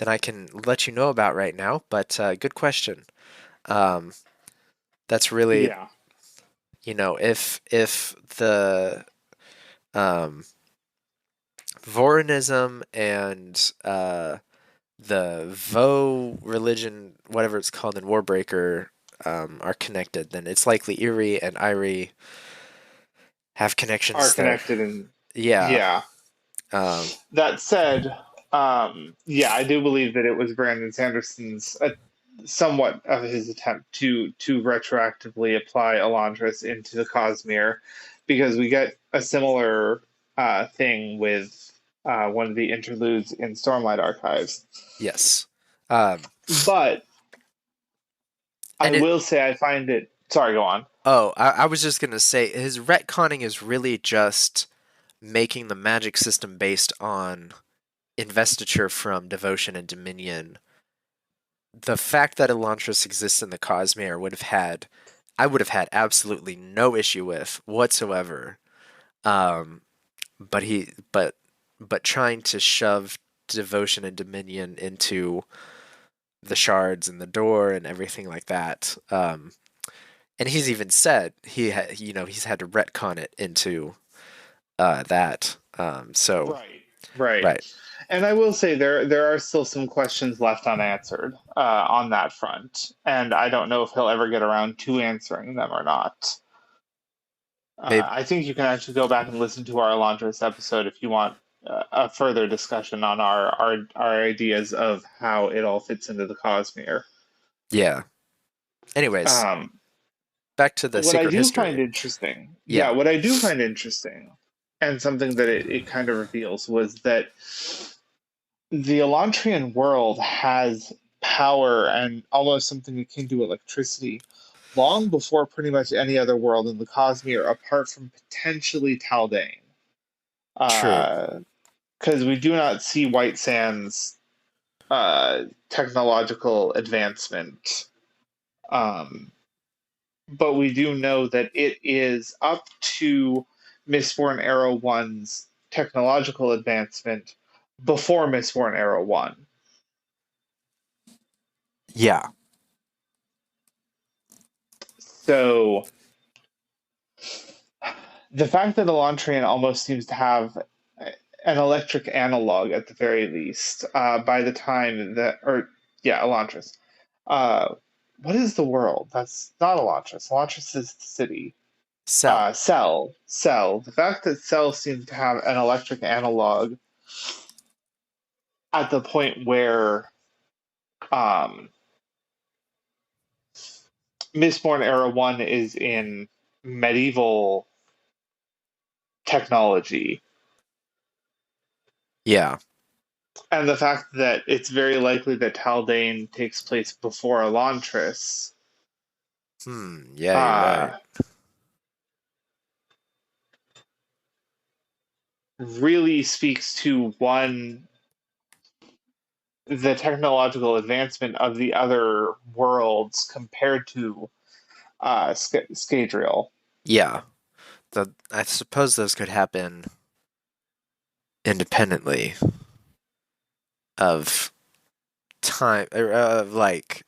C: I can let you know about right now. But good question. Um, that's really,
A: yeah,
C: if the um, Vorinism and the Vo religion, whatever it's called in Warbreaker, are connected, then it's likely Erie and Irie have
A: are
C: connections there.
A: connected, and
C: Yeah.
A: yeah.
C: Um,
A: That said, yeah, I do believe that it was Brandon Sanderson's somewhat of his attempt to retroactively apply Elantris into the Cosmere, because we get a similar thing with one of the interludes in Stormlight Archives.
C: yes. Um,
A: But I
C: and it.
A: will say I find it. Sorry, go on.
C: Oh, I was just gonna say his retconning is really just making the magic system based on investiture from devotion and dominion. The fact that Elantris exists in the Cosmere I would have had absolutely no issue with whatsoever. Um, but he, but trying to shove devotion and dominion into the shards and the door and everything like that. And he's even said he's had to retcon it into that. So
A: Right, right.
C: right,
A: And I will say there are still some questions left unanswered on that front, and I don't know if he'll ever get around to answering them or not.
C: maybe
A: I think you can actually go back and listen to our Elantris episode if you want a further discussion on our ideas of how it all fits into the Cosmere.
C: yeah. Anyways,
A: Um,
C: back to the
A: what I
C: secret
A: do find
C: history.
A: interesting, yeah,
C: Yeah,
A: what I do find interesting, and something that it kind of reveals was that the Elantrian world has power and almost something akin to electricity long before pretty much any other world in the Cosmere, apart from potentially Taldane.
C: true.
A: Because we do not see White Sands technological advancement. Um, but we do know that it is up to Mistborn Era 1's technological advancement before Mistborn Era 1.
C: Yeah,
A: So the fact that Elantrian almost seems to have an electric analog at the very least by the time that, or yeah, Elantris. Uh, what is the world? That's not Elantris. Elantris is the city.
C: Cell.
A: Cell. The fact that Cell seems to have an electric analog at the point where um, Mistborn Era 1 is in medieval technology,
C: Yeah.
A: and the fact that it's very likely that Taldane takes place before Elantris,
C: Yeah, you're right.
A: uh, really speaks to one, the technological advancement of the other worlds compared to Scadrial.
C: Yeah. I suppose those could happen independently of time, or like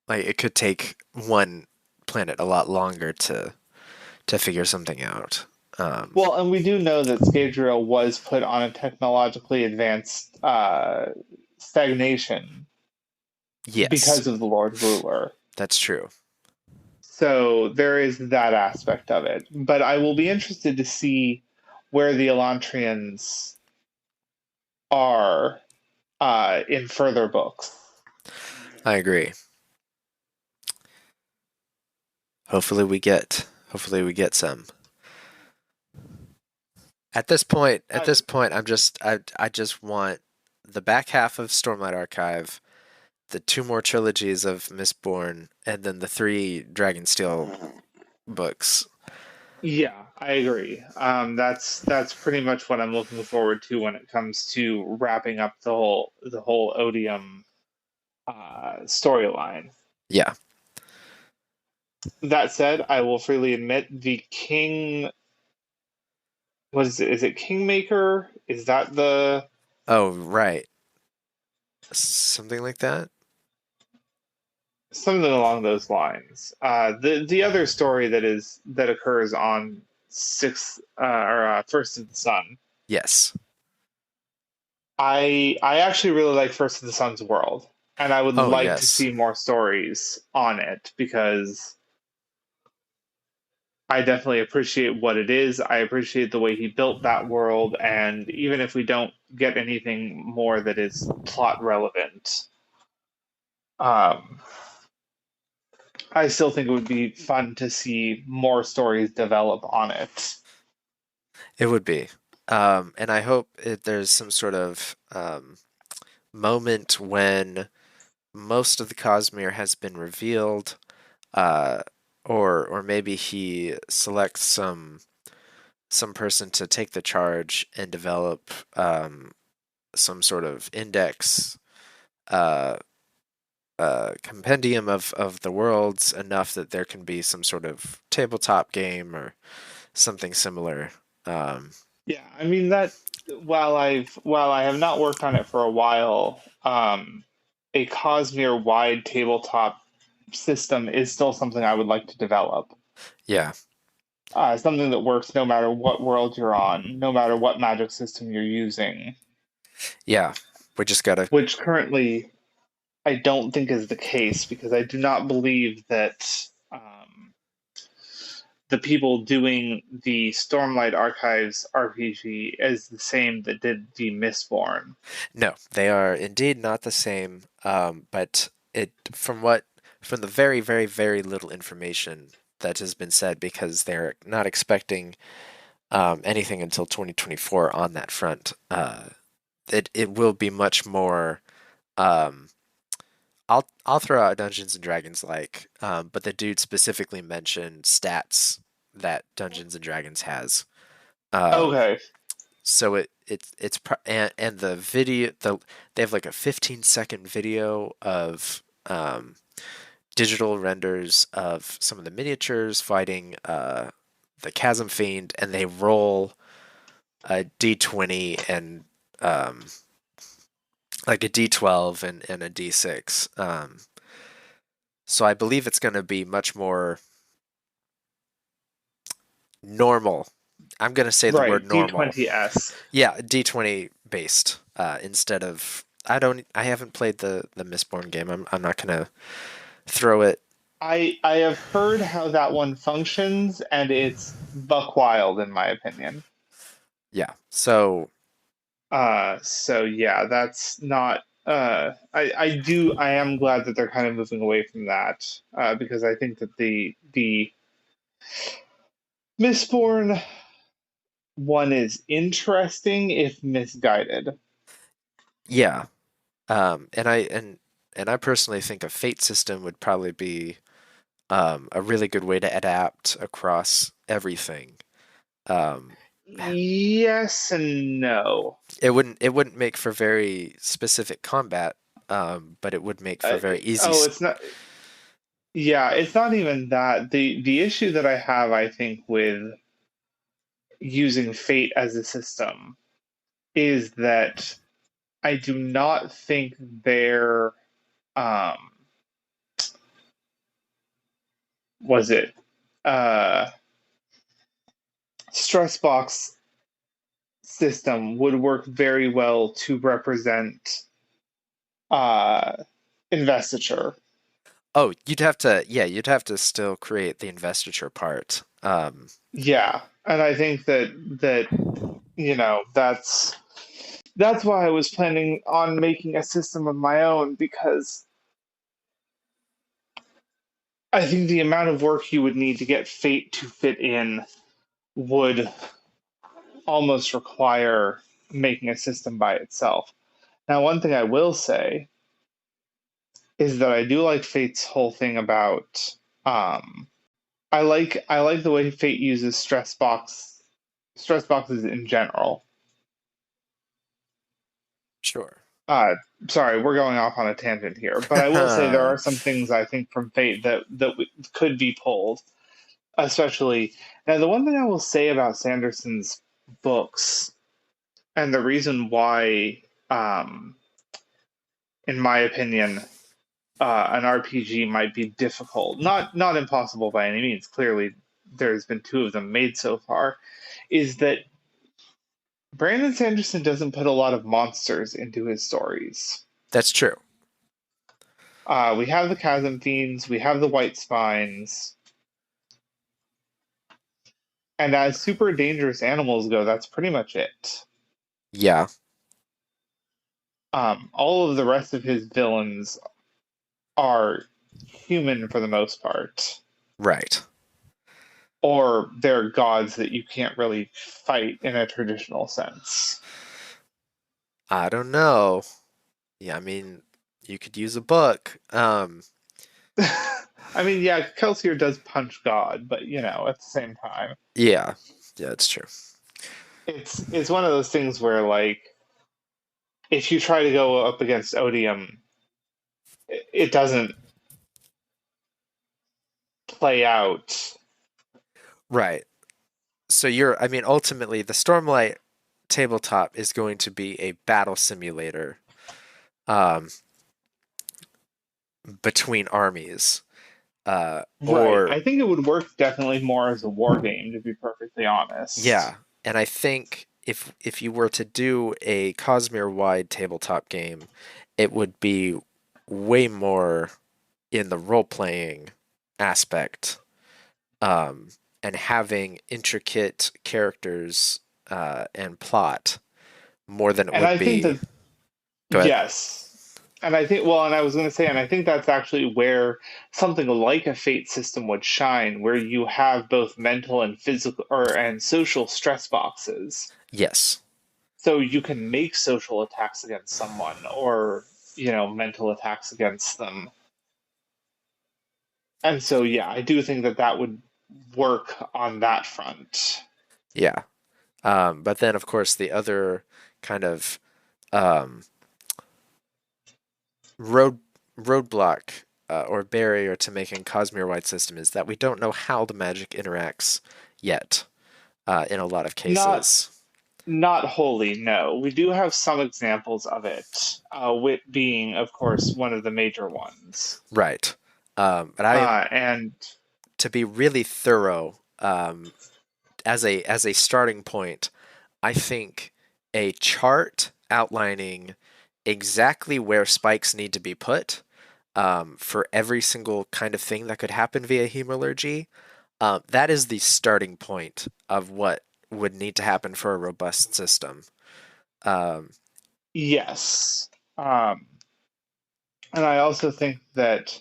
C: it could take one planet a lot longer to figure something out.
A: Well, and we do know that Scadrial was put on a technologically advanced stagnation
C: Yes,
A: because of the Lord Ruler.
C: that's true.
A: So there is that aspect of it. But I will be interested to see where the Elantrians are in further books.
C: I agree. Hopefully we get some. At this point, I just want the back half of Stormlight Archive, the two more trilogies of Mistborn, and then the three Dragonsteel books.
A: Yeah, I agree. That's pretty much what I'm looking forward to when it comes to wrapping up the whole Odium storyline.
C: Yeah.
A: That said, I will freely admit the King is it Kingmaker? Is that the
C: Oh, right. Something like that.
A: something along those lines? The other story that occurs on sixth or First of the Sun.
C: Yes.
A: I actually really like First of the Sun's world, and I would
C: Oh,
A: like to
C: yes.
A: see more stories on it because I definitely appreciate what it is. I appreciate the way he built that world, and even if we don't get anything more that is plot relevant, um, I still think it would be fun to see more stories develop on it.
C: It would be. And I hope there's some sort of moment when most of the Cosmere has been revealed, uh, or maybe he selects some person to take the charge and develop some sort of index uh, compendium of the worlds enough that there can be some sort of tabletop game or something similar. Um,
A: Yeah, I mean that while I have not worked on it for a while, a Cosmere wide tabletop system is still something I would like to develop.
C: yeah,
A: Something that works no matter what world you're on, no matter what magic system you're using,
C: yeah. We just gotta.
A: which currently I don't think is the case because I do not believe that the people doing the Stormlight Archives RPG is the same that did the Mistborn.
C: No, they are indeed not the same. But it from the very, very, very little information that has been said, because they're not expecting anything until 2024 on that front. It will be much more. Um, I'll throw out Dungeons and Dragons like, but the dude specifically mentioned stats that Dungeons and Dragons has. Um,
A: Okay.
C: so and the they have like a 15-second video of digital renders of some of the miniatures fighting the Chasm Fiend, and they roll a d20 and um, like a d12 and a d6. So I believe it's going to be much more normal. I'm going to say the word
A: Right.
C: normal.
A: D20S.
C: Yeah, d20 based instead of. I haven't played the Mistborn game. I'm not going to throw it.
A: I have heard how that one functions, and it's buck wild in my opinion.
C: Yeah. So
A: So yeah, that's not. I am glad that they're kind of moving away from that because I think that the Mistborn one is interesting if misguided.
C: yeah. And I personally think a fate system would probably be a really good way to adapt across everything. Um,
A: Yes and no.
C: it wouldn't make for very specific combat, but it would make for
A: Uh,
C: very easy.
A: oh, it's not. Yeah, it's not even that. The issue that I have, I think, with using fate as a system is that I do not think their um was it uh stress box system would work very well to represent uh investiture.
C: Oh, you'd have to still create the investiture part.
A: Yeah, and I think that that's why I was planning on making a system of my own because I think the amount of work you would need to get fate to fit in would almost require making a system by itself. Now, one thing I will say is that I do like Fate's whole thing about I like the way Fate uses stress boxes in general.
C: Sure.
A: Uh, Sorry, we're going off on a tangent here, but I will say there are some things I think from Fate that could be pulled, especially now. The one thing I will say about Sanderson's books, and the reason why, in my opinion, an RPG might be difficult, not impossible by any means. Clearly, there's been two of them made so far. Is that Brandon Sanderson doesn't put a lot of monsters into his stories.
C: That's true.
A: We have the Chasm Fiends, we have the White Spines, and as super dangerous animals go, that's pretty much it.
C: Yeah.
A: All of the rest of his villains are human for the most part,
C: Right.
A: or they're gods that you can't really fight in a traditional sense.
C: I don't know. Yeah, I mean, you could use a book.
A: I mean, yeah, Kelsier does punch God, but at the same time,
C: Yeah. Yeah, it's true.
A: it's one of those things where, like, if you try to go up against Odium, it doesn't play out.
C: Right. So I mean, ultimately, the Stormlight tabletop is going to be a battle simulator um, between armies.
A: Right.
C: Or
A: I think it would work definitely more as a war game, to be perfectly honest.
C: yeah, and I think if you were to do a Cosmere-wide tabletop game, it would be way more in the role-playing aspect, and having intricate characters and plot more than it
A: And
C: would
A: I think
C: be.
A: that,
C: Go ahead.
A: yes. And I think, well, and I was going to say, and I think that's actually where something like a fate system would shine, where you have both mental and physical and social stress boxes.
C: Yes.
A: So you can make social attacks against someone or, mental attacks against them. And so, yeah, I do think that would work on that front.
C: Yeah. But then, of course, the other kind of um, road roadblock or barrier to making Cosmere wide system is that we don't know how the magic interacts yet in a lot of
A: Not
C: cases.
A: not wholly, no. We do have some examples of it, Wit being, of course, one of the major ones.
C: Right. But I am
A: And
C: to be really thorough as a starting point. I think a chart outlining exactly where spikes need to be put for every single kind of thing that could happen via hemalurgy. That is the starting point of what would need to happen for a robust system. Um,
A: yes. And I also think that,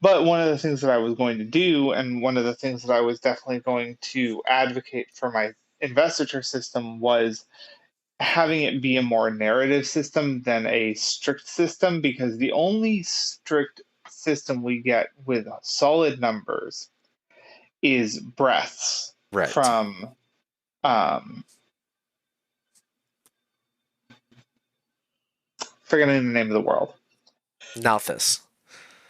A: but one of the things that I was going to do, and one of the things that I was definitely going to advocate for my investiture system, was having it be a more narrative system than a strict system, because the only strict system we get with solid numbers is breaths
C: right.
A: from forgetting the name of the world.
C: Nalthus.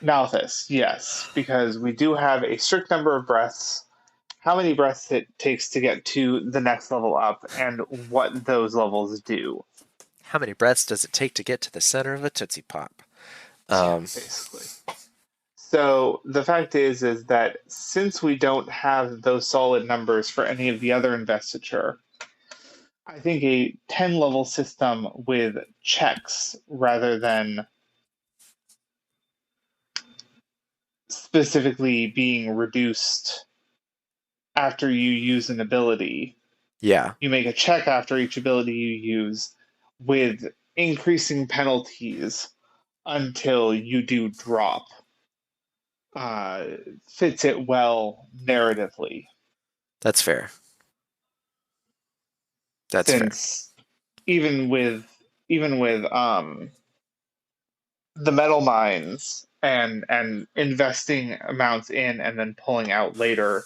A: Malthus, yes, because we do have a strict number of breaths, how many breaths it takes to get to the next level up, and what those levels do.
C: How many breaths does it take to get to the center of a Tootsie Pop?
A: Yeah, basically. So the fact is that since we don't have those solid numbers for any of the other investiture, I think a 10 level system with checks rather than specifically being reduced after you use an ability.
C: Yeah.
A: You make a check after each ability you use with increasing penalties until you do drop. Fits it well narratively.
C: That's fair. That's fair.
A: since even with the metal mines and investing amounts in and then pulling out later,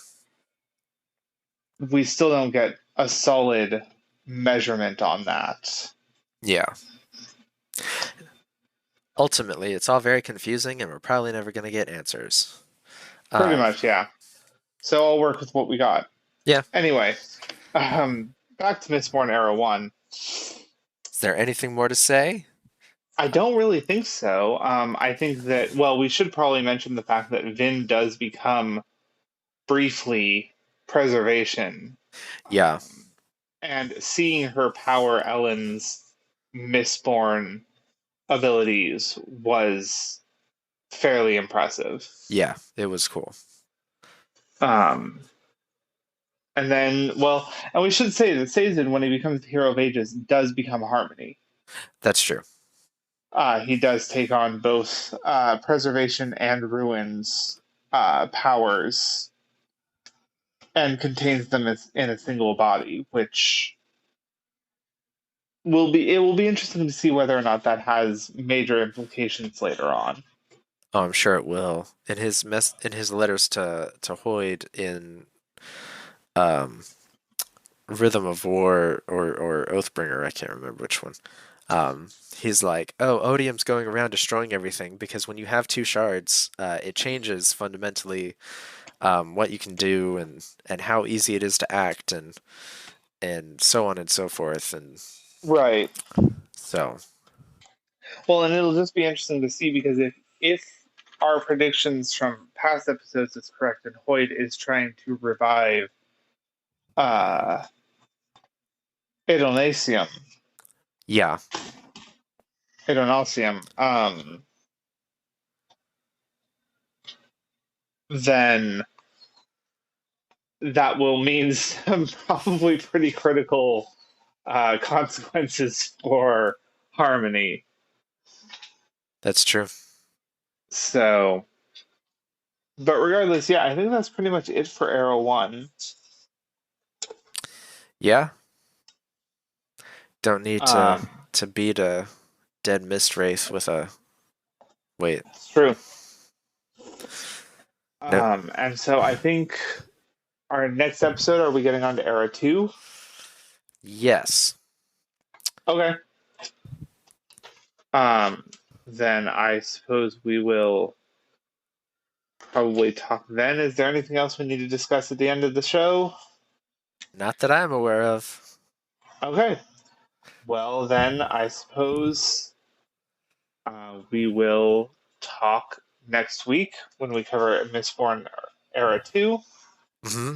A: we still don't get a solid measurement on that.
C: Yeah. Ultimately, it's all very confusing, and we're probably never going to get answers.
A: Pretty much, yeah. So I'll work with what we got.
C: Yeah.
A: Anyway, back to Mistborn Era 1.
C: Is there anything more to say?
A: I don't really think so. I think that, well, we should probably mention the fact that Vin does become briefly preservation.
C: Yeah.
A: And seeing her power Ellen's Mistborn abilities was fairly impressive.
C: Yeah, it was cool.
A: And then, well, and we should say that Sazin, when he becomes the Hero of Ages, does become Harmony.
C: That's true.
A: He does take on both Preservation and Ruin's powers and contains them in a single body, which will be interesting to see whether or not that has major implications later on.
C: Oh, I'm sure it will. In his letters to Hoyd in Rhythm of War or Oathbringer, I can't remember which one. He's like, oh, Odium's going around destroying everything because when you have two shards, it changes fundamentally what you can do and how easy it is to act and so on and so forth. And
A: right.
C: So.
A: Well, and it'll just be interesting to see because if our predictions from past episodes is correct and Hoyd is trying to revive Idonasium.
C: Yeah.
A: Idonasium. Then that will mean some probably pretty critical consequences for Harmony.
C: That's true.
A: So, but regardless, yeah, I think that's pretty much it for Arrow 1.
C: Yeah. Don't need to beat a dead mist wraith with a... Wait.
A: It's true.
C: Nope.
A: And so I think our next episode, are we getting on to Era 2?
C: Yes.
A: Okay. Then I suppose we will probably talk then. Is there anything else we need to discuss at the end of the show?
C: Not that I'm aware of.
A: Okay. Well, then I suppose we will talk next week when we cover Mistborn Era 2.
C: Mm-hmm.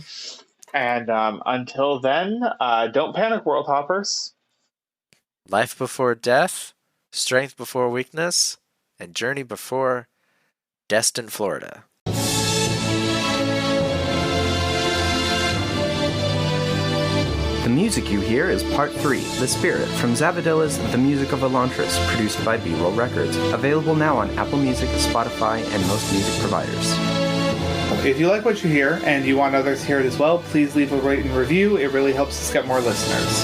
A: And until then, don't panic, World Hoppers.
C: Life before death, strength before weakness, and journey before Destin, Florida.
B: The music you hear is Part 3, The Spirit, from Zavadilla's The Music of Elantris, produced by B-Roll Records. Available now on Apple Music, Spotify, and most music providers.
A: If you like what you hear and you want others to hear it as well, please leave a rate and review. It really helps us get more listeners.